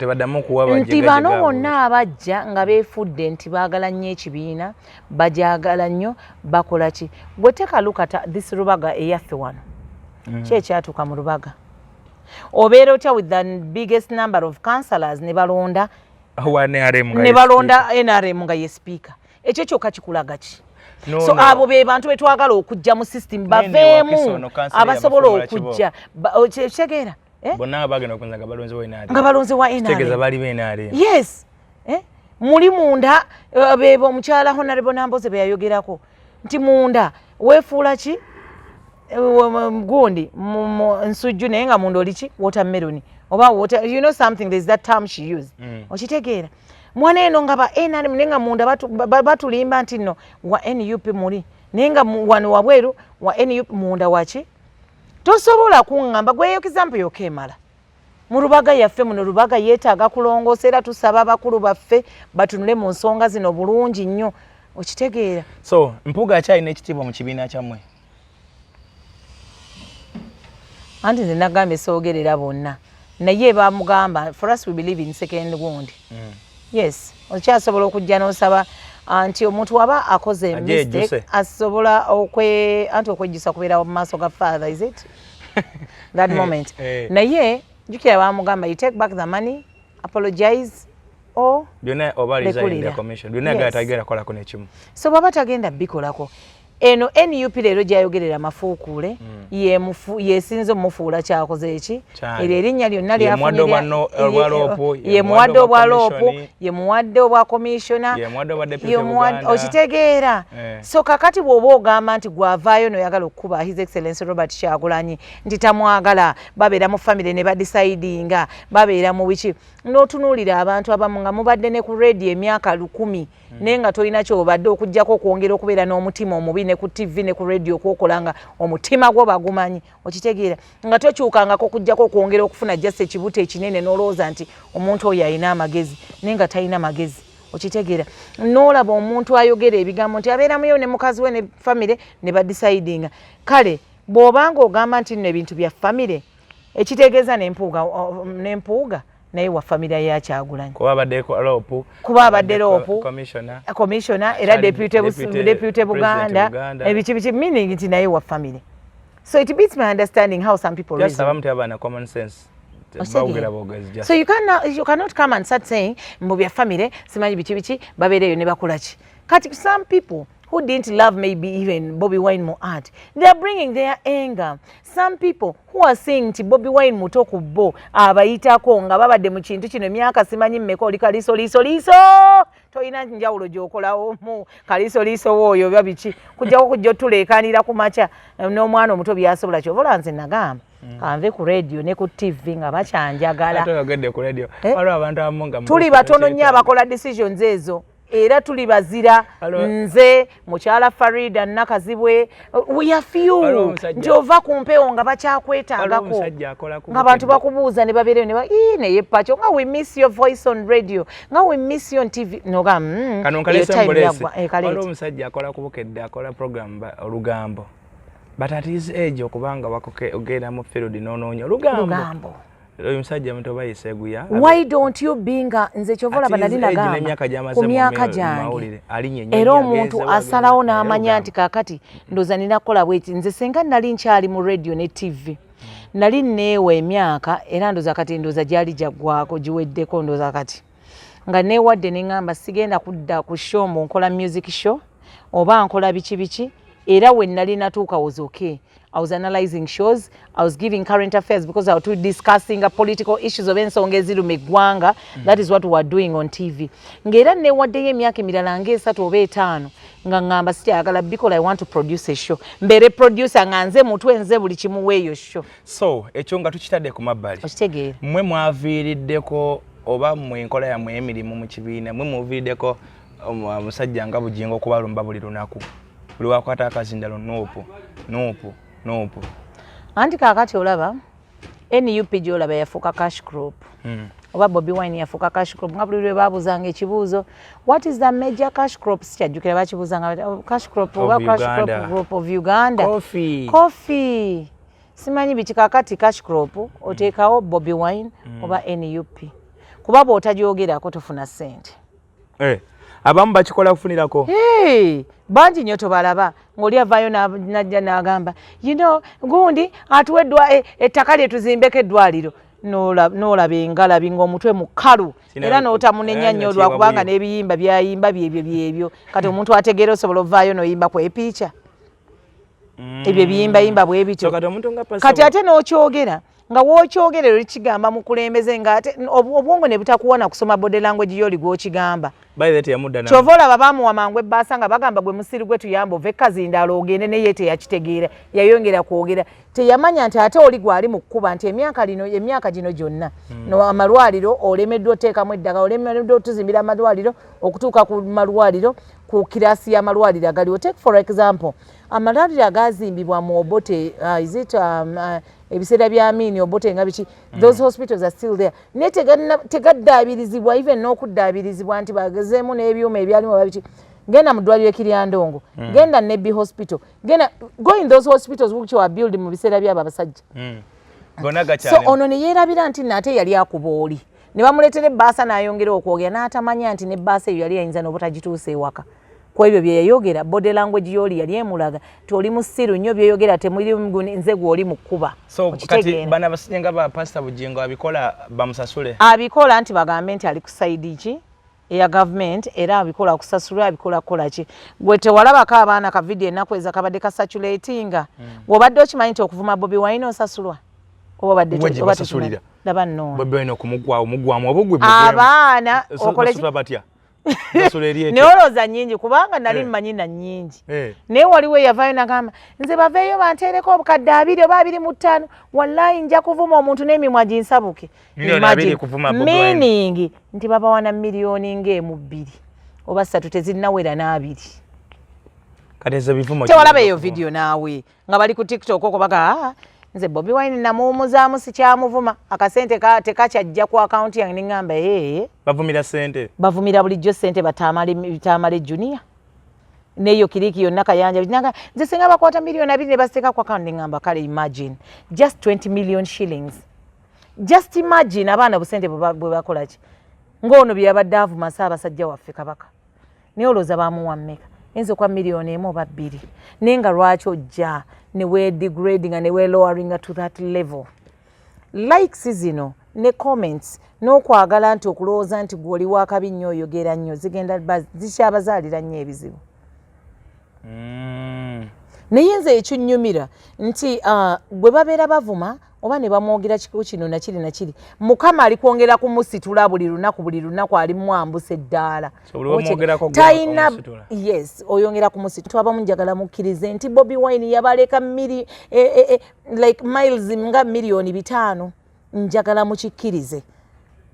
nti bano bonna abajja nga beefudde nti baagala nnyo ekibiina bajagala nnyo bakola ki bwe teka look at this Rubaga eyaffe wano ki ekyatuuka mu Rubaga obeera otya with the biggest number of councillors ne balonda NRM nga ye speaker ekyo kyokka kikulaga ki so abo be bantu betwagala okujja mu system baveemu abasobola okujja okitegeera bonna bagenda okunza nga balonze wa NRM tegeza bali NRM yes muli munda bebo omukyala Honorable Namboze beyayogerako nti munda weefuula ki gundi nsujju naye nga munda oli ki watermelon oba water something there's that term she used okitegeera mwana eno nga ba NRM nenga munda batulimba nti no wa NUP muli nenga wano wabweru wa NUP munda wachi tosobola kungamba gwe example yokemala mu Rubaga yaffe muno Rubaga yeetaaga kulongoosa era tusaba bakulu baffe batunule mu nsonga zino bulungi nnyo okitegeera so Mpuuga akyalina ekitiibwa mu kibiina kyammwe anti nze nagambye soogerera bonna naye bamugamba for us we believe in second wound yes okyasobola okujja n'osaba anti omuntu waba akoze mistake asobola okwejjusa kubeera mu maaso ga father is it that moment naye jukira bamugamba you take back the money apologize or byonna oba resign the commission byonna gatagera kolako n'ekimu so baba tagenda bikolako eno NUP leero gyayogerera mafuukule yesinze omufuula kyakoze eki era erinnya lyonna ye muwadde obwa loopu ye muwadde obwa commissioner okitegeera so kakati bw'oba ogamba nti gwavaayo noyagala okukuba his excellence Robert Kyagulanyi nti tamwagala babeera mu family ne badecidinga babeera mu biki n'otunuulira abantu abamu nga mubadde ne ku radio emyaka 10 naye nga tolina kyobadde okujjako okwongera okubeera n'omutima omubi ne ku TV ne ku radio kwokolanga omutima gwo bagumanyi okitegeera nga tokyukangako okujjako okwongera okufuna just ekibuto ekinene n'olowooza nti omuntu oyo alina amagezi naye nga talina magezi okitegeera n'olaba omuntu ayogera ebigambo nti abeeramuyo ne mukazi we ne family ne badecidinga kale bw'obanga ogamba nti nno ebintu bya family ekitegeeza n'empuuga naye wa familia ya Kyagulanyi kuba abadde lopu commissioner era deputy Buganda ebiki meaning nti naye wa family So it beats my understanding how some people just reason. have a common sense. So you cannot come and start saying mbu bya family simanyi bichi babereyo ne bakolaki. Kati some people who didn't love maybe even Bobi Wine more art, they are bringing their anger. Some people who are saying nti Bobi Wine muto ku bo abayitako nga babadde mu kintu kino emyaka simanyi mmeka oli kaliso toyina njawulo gy'okolawo mu kaliso oyo biba biki kujjako kujja tuleekanira ku maca n'omwana omuto byasobola kyobola nze nagamba kanve ku radio ne ku TV nga bakyanjagala tuli batono nnyo abakola decisions ezo era tuli bazira nze mukyala Farida Nakazibwe we are few njova kumpewo nga bakyakwetaagako nga bantu bakubuuza ne babeereyo ne ba ne Pacho nga we miss your voice on radio nga we miss you on TV noga kano kale omusajja akola kubukedde akola program Lugambo but at his age okubanga ogenda mu field n'onoonya Lugambo why don't you binga nze kyovola banali nagamba ku myaka gyange era omuntu asalawo n'amanya nti kaakati ndoza ninakola bweki nze senga nali nkyali mu radio ne TV nali neewa emyaka era ndoza kati ndoza gyali jaggwako giweddeko ndoza kati nga neewadde ne ŋŋamba sigenda kudda ku show mbu nkola music show oba nkola biki era we nali natuuka was okay. I was analyzing shows. I was giving current affairs because I was discussing political issues of ensonga eziruma eggwanga. That is what we were doing on TV. Ngera newaddeyo emyaka emirala ng'esatu oba etaano nga ngamba sikyayagala because I want to produce a show. Mbere producer nga nze mutwe nze buli kimu w'eyo show. So ekyo nga tukitadde ku mabbali. Okitegeera. Mmwe mwaviiriddeko oba mmwe enkola yammwe emirimu mu kibiina mmwe muviiriddeko omusajja nga Bugingo okubalumba buli lunaku. Buli wakwata akazindalo nopo. Anti kaakati olaba NUP gy'olaba yafuuka cash crop. Oba Bobi Wine yafuuka cash crop nga buli lwe baabuzanga ekibuuzo what is the major cash crop sikyajjukira bakibuuzanga cash crop oba cash crop group of Uganda coffee simanyi biki kaakati cash crop oteekawo Bobi Wine oba NUP kuba bw'otagyogerako tofuna ssente. Abamu bakikola kufunirako. Bangi nnyo tobalaba ng'oli avaayo najja n'agamba gundi atuweddwa ettaka lye tuzimbeko eddwaliro n'olaba engalabi ng'omutwe mukalu era n'otamunenya nnyo lwakubanga n'ebiyimba byayimba byebyo kati omuntu ategeera osobola ovaayo n'oyimba ku epiica ebyo ebiyimbayimba bwe bityo kati ate n'okyogera nga w'okyogerero likigamba mukulembeze ng'ate obwongo ne butakuwona kusoma body language y'oli gw'okigamba. Kyova olaba baamuwa mangu ebbaasa nga bagamba gwe musiri gwe tuyamba ove kazindaala ogende naye teyakitegeera yayongera kwogera teyamanya nti ate oli gwali mu kkuba nti emyaka gino gyonna amalwaliro olemeddwa oteekamu eddagala olemeddwa otuzimbira amalwaliro okutuuka ku malwaliro ku kirasi y'amalwaliro agaliwo. Take for example amalwaliro agazimbibwa mu Obote ebiseera bya Amini Obote nga biki those hospitals are still there naye tegaddaabirizibwa even n'okuddaabirizibwa nti bagezeemu n'ebyuma ebyalimu babiki genda mu ddwaliro Kiryandongo genda Nebbi hospital genda go in those hospitals which were built mu biseera byabo abasajja so ono ne yeerabira nti nate yali akuba oli ne bamuleetera ebbaasa n'ayongera okwogera n'atamanya nti n'ebbaasa eyo yali ayinza n'obutagituusa ewaka ku ebyo bye yayogera body language y'oli yali emulaga toli musiru nnyo byeyogera temuli nze gw'oli mu kkuba. So kati bana abasinga ba Pastor Bugingo abikola bamusasule abikola nti bagambe nti ali ku side ki eya government era abikola kusasula abikola kola ki gwe tewalabako abaana ka video ennaku eza kabadde kasatulatinga bw'obadde okimanyi nti okuvuma Bobi Wine osasulwa oba badde obasasulira laba nno Bobi Wine okumugwamu obugwe abaana okole neoloza nyingi kubanga nali mmanyi na nyingi naye waliwo eyavaayo nagamba nze baveeyo banteereko obukadde 2 oba 25 wallahi nja kuvuma omuntu n'emimwa ginsabuke meaning nti babawana miliyoni ng'emu 2 oba 3 tezinnawera n'2 tewalaba eyo video naawe nga bali ku TikTok okwo baga nze Bobi Wine namuwumuzaamu sikyamuvuma akasente tekakyajja ku akaunti yange neŋŋamba bavumira sente bavumira bulijjo sente batamale junior neyo kiriki yonna kayanja nze singa bakwata miliyoni 2 ne baziteeka ku akaunti neŋŋamba kale imagine just 20 million shillings just imagine abaana busente bwe bakola ki ng'ono bye yabadde avuma Ssaabasajja waffe Kabaka naye olowooza baamuwa mmeka enzo kwa milioni emu oba bbiri nenga lwaki ojja ne we degrading ne we lowering to that level. Likes zino ne comments n'okwagala nti okulowooza nti gw'oli wakabi nnyo oyogera nnyo zigenda zikyabazaalira nnyo ebizibu. Naye nze ekyunnyumira nti bwe babeera bavuma oba ne bamwogera kiku kino nakiri nakiri Mukama ali kwongera kumusitula buli lunaku ali mwambuse eddaala talina yes oyongera kumusitula abamu njagala mukkirize nti Bobi Wine yabaleka like miles nga milioni 5 njagala mukikkirize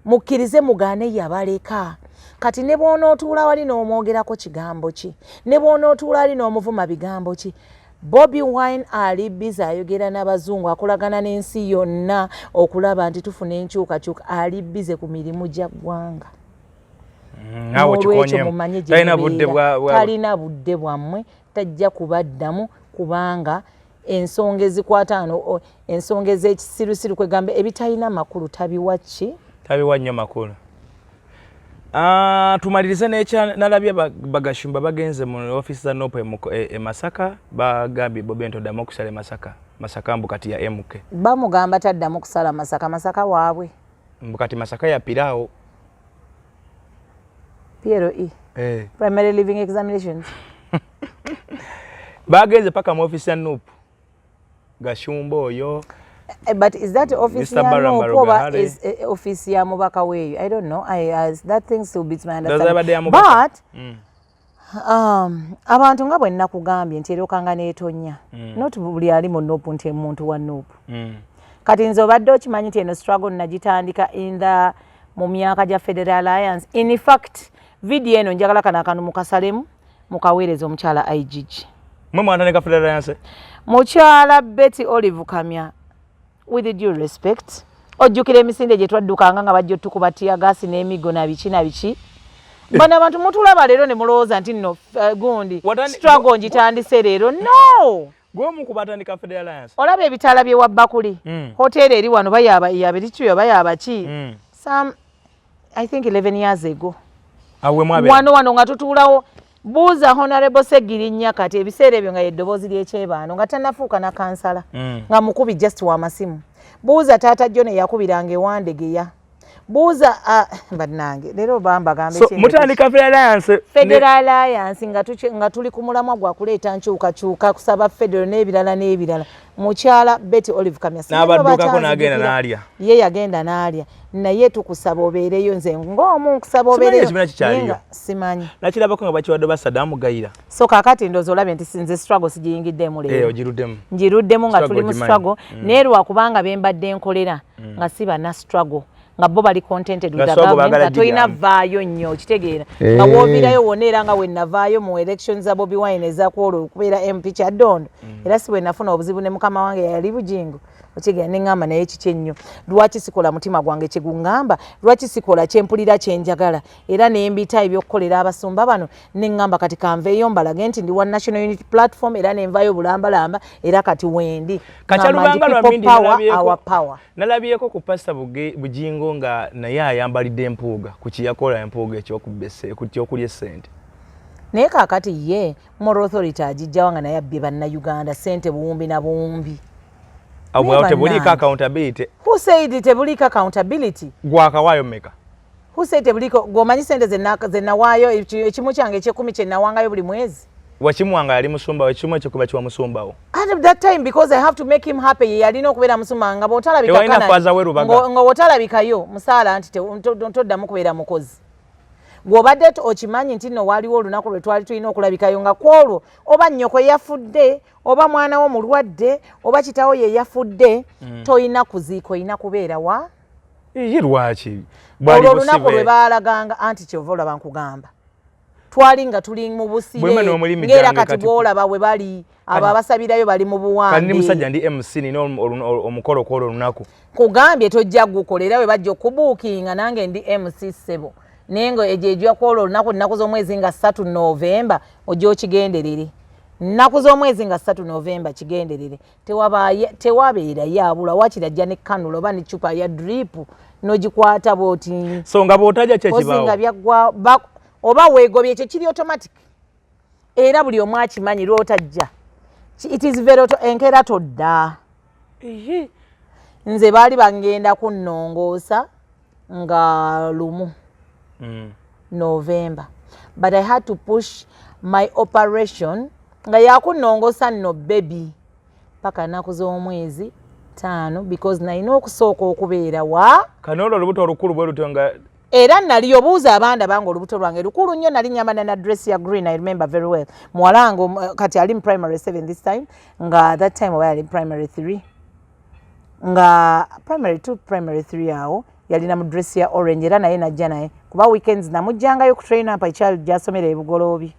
mukkirize mugaane yabaleka kati ne bw'onootuula wali n'omwogerako kigambo ki ne bw'onootuula wali n'omuvuma bigambo ki Bobi Wine ali busy ayogera n'abazungu akolagana n'ensi yonna okulaba nti tufuna enkyukakyuka ali busy ku mirimu gya ggwanga. Nawe kikonye talina budde bwammwe tajja kubaddamu kubanga ensonga ezikwata ensonga ez'ekisirusiru kwegamba ebitalina makulu tabiwa nnyo makulu. Tumalirize n'ekya nalabye bagashumba bagenze mu office za Nopo e Masaka bagambye Bobi Wine toddamu okusala Masaka mbukati ya MK. Bamugamba taddamu kusala Masaka waabwe. Mbukati Masaka ya Pirao. PLE. Primary Living Examinations. Bagenze paka mu office ya Nopo. Gashumba oyo. But is that office ya Nopo is office ya Mubaka weyo? I don't know. That thing still beats my understanding. But abantu nga bwe nnakugambye nti erokanga n'etonya. Not buli ali mu Nopo nti omuntu wa Nopo. Kati nze obadde okimanyi nti eno struggle nagitandika mu myaka gya Federal Alliance. In fact, video eno njagala kano mukasalemu mukaweereza omukyala IGG. Mwe mwatandika Federal Alliance? Mukyala Betty Olive Kamya. With due respect, ojjukira emisinde gye twaddukanga nga bajja tukuba tiyagasi n'emigo na biki. Bana abantu mutulaba leero ne mulowooza nti nno gundi struggle ngitandise leero. No! Gwe mukubatandika Federal Alliance. Olaba ebitala bye wabbakuli. Hotel eri wano bayaba ki. Some, I think 11 years ago. Wano nga tutuulawo. Buuza Honorable Segirinnya kati ebiseera ebyo nga yeddoboozi ly'ekyebaano nga tannafuuka na kansala nga mukubi just wa masimu. Buuza taata John yakubiranga ewandegeya. Buuza bannange leero bambagambe so mutandika Federal Alliance nga tuli ku mulamwa gwa kuleeta nkyukakyuka kusaba federal n'ebirala mukyala Betty Olive Kamya n'abaddukako n'agenda n'alya ye yagenda n'alya naye tukusaba obeereyo nze ng'omu nkusaba obeereyo simanyi nakirabako nga bakiwadde basadaamu gayira so kaakati ndowooza olabye nti sinze struggle sigiyingiddemu leero ngiruddemu nga tuli mu struggle naye lwakubanga be mbadde nkolera nga si banna struggle nga bo bali contented with the government nga toyina vaayo nnyo kitegeera nga woovirayo wonna era nga we navaayo mu elections za Bobi Wine ezakwolwo okubeera MP Kyaddondo era si bwe nafuna obuzibu ne mukama wange yali Bugingo okigeera ne ŋŋamba naye kiki ennyo lwaki sikola mutima gwange kye guŋŋamba lwaki sikola kye mpulira kye njagala era ne mbita eby'okukolera abasumba bano ne ŋŋamba kati kanveeyo mbalage nti ndi wa National Unity Platform era ne nvaayo bulambalamba era kati wendi Kachalubanga lwamindi nalabyeko ku Pastor Bugingo nga naye ayambalidde Mpuuga ku kiyakola Mpuuga ekyokulya essente naye kaakati ye Moral Authority agijjawa nga naye abbye bannayuganda ssente buwumbi na buwumbi. Tebulika accountability. Who said tebulika accountability? Gwakawaayo mmeka? Who said tebulika? Gwomanyi ssente ze nawaayo ekimu kyange ekyekumi kye nawangayo buli mwezi. Wakimuwanga yali musumbawo ekimu ekyo kuba kiwa musumbawo. At that time because I have to make him happy yalina okubeera musumba nga bw'otalabika nga bw'otalabikayo musaala nti toddamu kubeera mukozi. Gw'obadde okimanyi nti nno waaliwo olunaku lwe twali tulina okulabikayo nga kwolwo oba nnyoko yafudde oba mwana wo mulwadde oba kitawo ye yafudde toyina kuziika oyina kubeera wa ye lwaki olwo olunaku lwe baalaganga anti kyova olaba nkugamba twali nga tuli mu busibe ng'era kati bw'olaba bwe bali abo abasabirayo bali mu buwambi kandi musajja ndi MC nina omukolo kwolwo olunaku kugambye tojja gukolera we bajja okubuukinga nange ndi MC Sebo nengo ejejwa kwolwo olunaku nnaku z'omwezi nga 3 Novemba ojja okigenderere nnaku z'omwezi nga 3 Novemba kigenderere tewabeera yabula wakira ajja ne kanula oba ne cupa ya drip n'ogikwata bw'oti so nga bw'otajja kye kibaawo osinga byaggwa oba weegobye ekyo kiri automatic era buli omu akimanyi lw'otajja it is very enkera todda nze baali bagenda kunnongoosa nga lumu November but I had to push my operation nga yakunnongoosa nno baby paka nnaku z'omwezi 5 because nalina okusooka okubeera wa kanoolo olubuto olukulu bwe lutyo nga era nali obuuza abanda bange olubuto lwange lukulu nnyo nali nyambana na dress ya green I remember very well muwalango kati ali mu primary 7 this time nga that time oba yali primary 3 nga primary 2 primary 3 awo yalina mu dress ya orange era naye najja naye kuba weekends namujjangayo ku train up ekyali gyasomera ebugoloobi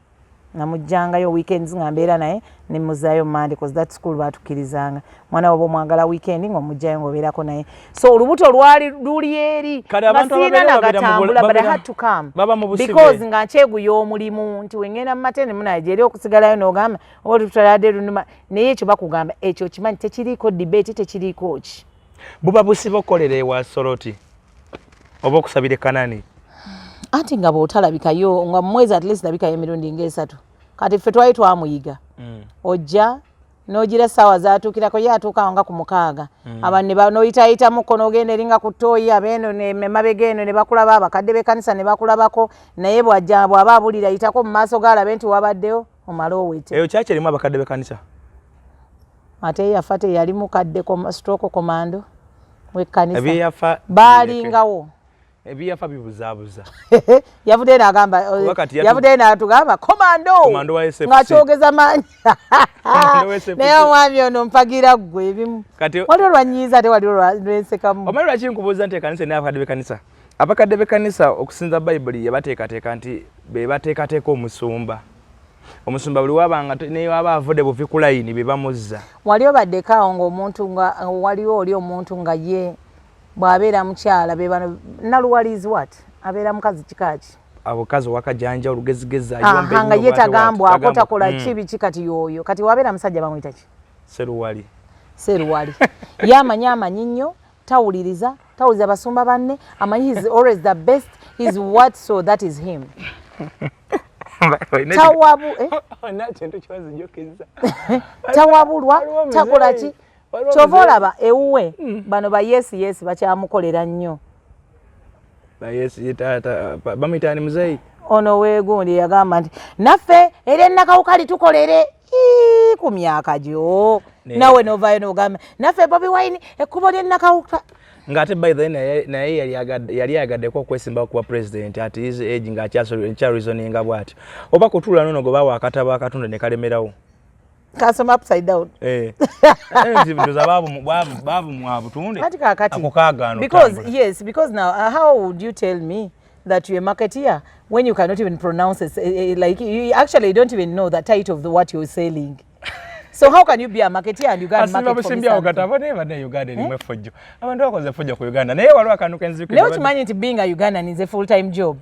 namujjangayo weekends nga mbeera naye ne muzaayo Monday because that school batukkirizanga mwana wabo mwagala weekend ng'omujjayo ng'obeerako naye so olubuto lwali luli eri nga siina nagatambula but I had to come because nga nkyeguya omulimu nti wengenda mu matene munaje eri okusigalayo n'ogamba olututaladde lunuma naye ekyo bakugamba ekyo kimanyi tekiriiko debate tekiriiko ki buba busiba okukolera ewa Soroti oba okusabire Kanani anti nga bw'otalabikayo nga mwezi at least labikayo emirundi ng'esatu kati ffe twali twamuyiga ojja n'ogira ssaawa zaatuukirako ye atuukawo nga ku 6 abantu n'oyitayitamuko n'ogenda eringa ku ttooyi abeeno emabega eno ne bakulaba abakadde b'ekkanisa ne bakulabako naye bw'aba abulira ayitako mu maaso g'alabe nti wabaddeyo omale owete eyo kyaki erimu abakadde b'ekkanisa ate yafa teyali mukadde stroke commando w'ekkanisa ebyeyafa baalingawo ebiyafa bibuzaabuza yavudde n'agamba yavudde n'atugamba komando ng'akyogeza maanyi naye omwami ono mpagira ggwe ebimu waliwo lwanyiiza ate waliwo lwensekamu omanyi lwaki nkubuuza nti ekkanisa eri n'abakadde b'ekkanisa abakadde b'ekkanisa okusinza bayibuli yabateekateeka nti be bateekateeka omusumba buli wabanga naye waba avudde buvi ku layini be bamuzza wali obaddeko awo ng'omuntu nga waliwo oli omuntu nga ye bw'abeera mukyala be bano naluwalizi what abeera mukazi kikaaki abokazi wakajanja olugezigezi nga ye tagambwa akotakola kibi kati yoyo kati wabeera musajja bamuyita ki seruwali ye amanyi nnyo tawuliriza basumba banne amanyi he's always the best he's what so that is him tawabulwa takola ki kyova olaba ewuwe bano ba yes bakyamukolera nnyo bamuyitani muzeeyi ono weegundi yagamba nti naffe era ennakawukali tukolere ku myaka gyo nawe novayo nogamba naffe Bobi Wine ekkubo ly'ennakawuka ng'ate by the naye yali yagaddeko okwesimbawo kuba president ati his age ng'akyareasoninga bw'atyo oba kutuula nono gwe bawa akatabo akatunde ne kalemerawo kasoma upside down babu mwabutunde because now how would you tell me that you're a marketeer when you cannot even pronounce it like you actually don't even know the title of what you're selling so how can you be a marketeer and you got market for me okatabo ne Uganda nimwe fojjo abantu bakoze fojjo ku Uganda naye waliwo akantu kenziku leo tumanyi nti being a Ugandan is a full-time job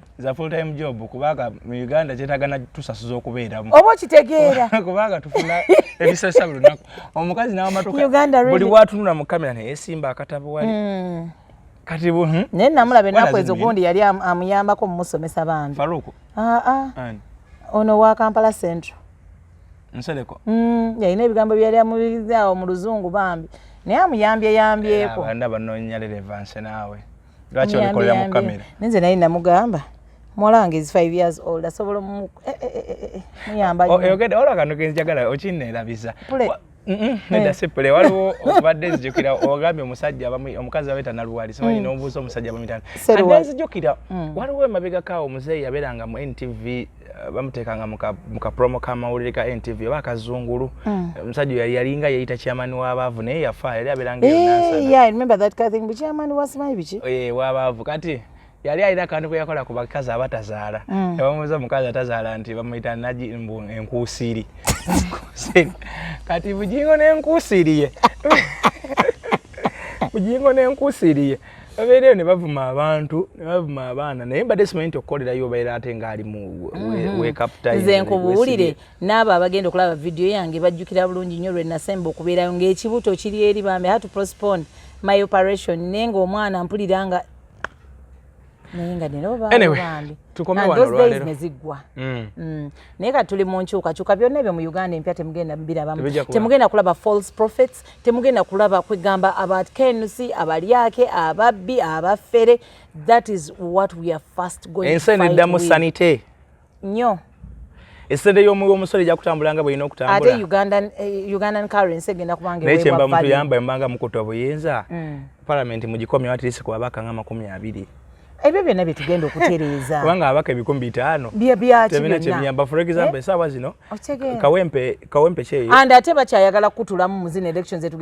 kubanga mu Uganda kyetagana tusasuza okubeeramu oba okitegeera kubanga tufuna ebisesa buli lunaku omukazi n'amatoka buli bwatunula mu kamera naye simba akatabo wali kati naye namulaba ennaku ezo gundi yali amuyambako mumusomesa bambi Faruku ono wa Kampala Central Nsereko yalina ebigambo byali amubizaawo mu luzungu bambi naye amuyambyeko abanda banoonya relevance naawe lwaki olikolera mu kamera nze naye namugamba muwalange is 5 years old asobola muyamba olwo akantu kenjagala okinneerabisa nedda sipule waliwo obadde nzijukira ogambye omusajja omukazi abeeta naluwali simanyi n'obuuza omusajja bamitano adde nzijukira waliwo emabegakaawo omuzeeyi yabeeranga mu NTV bamuteekanga mu kapromo kamawulire ka NTV oba akazungulu omusajja oyo yalinga yeyita chairman w'abaavu naye yafa yali abeeranga I remember that kind of thing chairman wasimanyi biki w'abaavu kati yali alina akantu ke yakola ku bakazi abatazaala bamubuuza omukazi atazaala nti bamuyita naji enkuusiri kati Bugingo n'enkuusiriye babeereyo ne bavuma abantu ne bavuma abaana naye mbadde simanyi nti okukolerayo obeera ate ng'ali mu wekaputayi nze nkubuulire n'abo abagenda okulaba vidiyo yange bajjukira bulungi nnyo lwe nasemba okubeerayo ng'ekibuto kiri eri bambi I had to postpone my operation naye ng'omwana mpulira nga nenga nero anyway tukome wano lwalero nezigwa naye kati tuli mu nkyukakyuka byonna ebyo mu Uganda empya temugenda mbirabamu temugenda kulaba false prophets temugenda kulaba kwegamba about KNC abalyake ababbi abafere. That is what we are first going to fight with. Sanite nyo esede y'omusole jakutambulanga bwino okutambula ate Ugandan currency egenda kubanga ewe chemba mtu yamba embanga mukuto buyinza parliament mugikomye watirisi kwa baka nga 20 ebyo byonna bitugenda okutereeza kubanga abaka 500 bya tebina kyemyamba for example sawa zino kawempe cheyo and ate bakyayagala kutulamu mu zino elections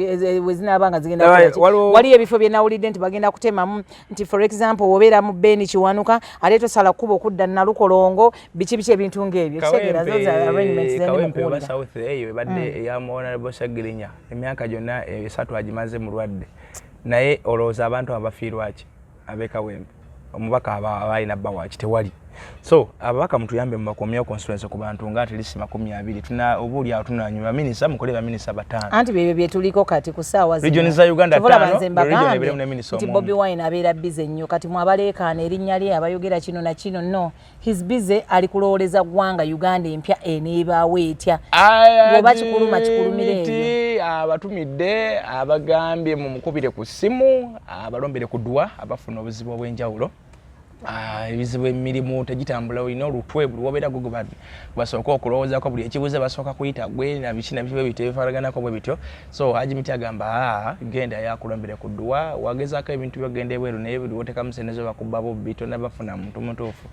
wezinabanga zigenda wali ebifo bye nawulidde nti bagenda kutemamu nti for example wobeera mu Beni Kiwanuka ate tosala kubo okudda Nalukolongo biki ebintu ng'ebyo kitegeera those arrangements kawempe oba south eyo badde ya honorable Sagirinya emyaka gyonna 3 agimaze mu lwadde naye olowooza abantu abafiirwaki abekawempe omubaka abalina bawaki tewali so ababaka mutuyambe mu makomya constituency ku bantu nga atilisi 20 tuna obuli awo tunanyuma minisa mukole ba minisa 5 anti bebe byetuliko kati ku saawa zino region za Uganda 5 region ebere mu minisa nti Bobi Wine abeera busy nnyo kati mwabaleekaana erinnya lye abayogera kino na kino no he's busy ali kulooleza gwanga Uganda empya eneebaawo etya bwoba kikuluma kikulumire abatumidde abagambye mu mukubire ku simu abalombere ku dua abafuna obuzibu obw'enjawulo ebizibu emirimu tegitambula olina olutwe buli wabeera gugo basooka okulowoozaako buli ekibuuzo basooka kuyita gwe na biki bwe bityo ebifaraganako bwe bityo so Haji Miti agamba genda yakulombere ku dduwa wagezaako ebintu byogenda ebweru naye buli wotekamusenezo bakubabo bitonna bafuna muntu mutuufu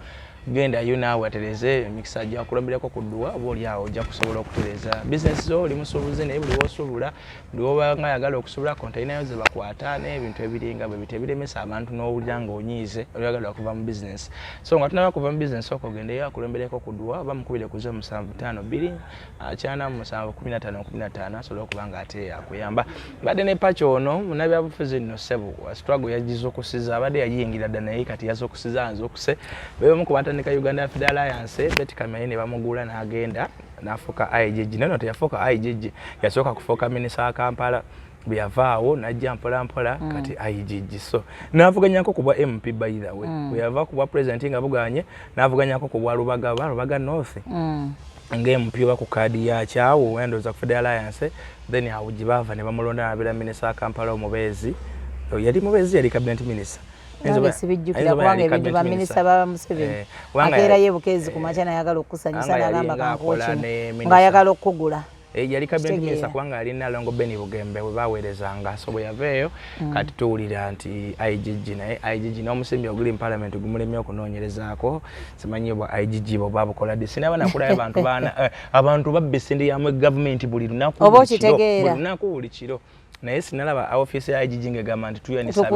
genda yo naawe atereze emikisa gya kulombereko ku dduwa oba oli awo ojja kusobola okutereza bizinesi zo oli musuubuzi naye buli wosuubula buli woba nga ayagala okusuubula konteyina yo ze bakwata n'ebintu ebiringa bwe bityo ebiremesa abantu n'owulira ng'onyiize oyagala okuva mu bizinesi so nga tunaba kuva mu bizinesi okogendeyo akulombereko ku dduwa oba mukubire ku 752 715 asobola okuba nga ate yakuyamba badde ne Pacho ono munabyabufuzi nno Ssebu struggle yagize okusiza abadde yagiyingira dda naye kati yaza okusiza anza okuse bebe kubatandika Uganda Federal Alliance Betty Kamayini bamugula n'agenda n'afuuka IGG neno teyafuuka IGG yasooka kufuuka minisita wa Kampala byavaawo najja mpola mpola kati IGG so n'avuganyako ku bwa MP by the way bweyava ku bwa president nga buganye n'avuganyako ku bwa Lubaga North ng'MP wa ku kaadi ya kyawo wendoza ku Federal Alliance then awo gibava ne bamulonda n'abeera minisita wa Kampala omubezi yali mubezi yali cabinet minister sibijjukira kubanga ebintu ba minisita baba Museveni akeera ye Bukezi ku makya n'ayagala okukusanyusa n'agamba kankoki ng'ayagala okugula yali cabinet minister kubanga alina Longo Beni Bugembe bwe baweerezanga so bwe yaveeyo kati tuwulira nti IGG naye IGG n'omusembi oguli mu parliament gumulemye okunoonyerezaako simanyi bwa IGG bo babukola dde sinaba nakulayo abantu babbesende yamu government buli lunaku buli kiro naye sinalaba office ya IGG ngegamba nti tuyanisa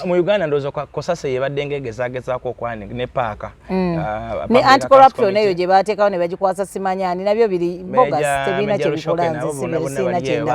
mu Uganda ndozo kosase yebadde ngegezagezaako okwani ne paaka ne anti corruption eyo gye baateekawo ne bagikwasa simanyani nabyo biri bogus tebina kye bikola nze sina kyenda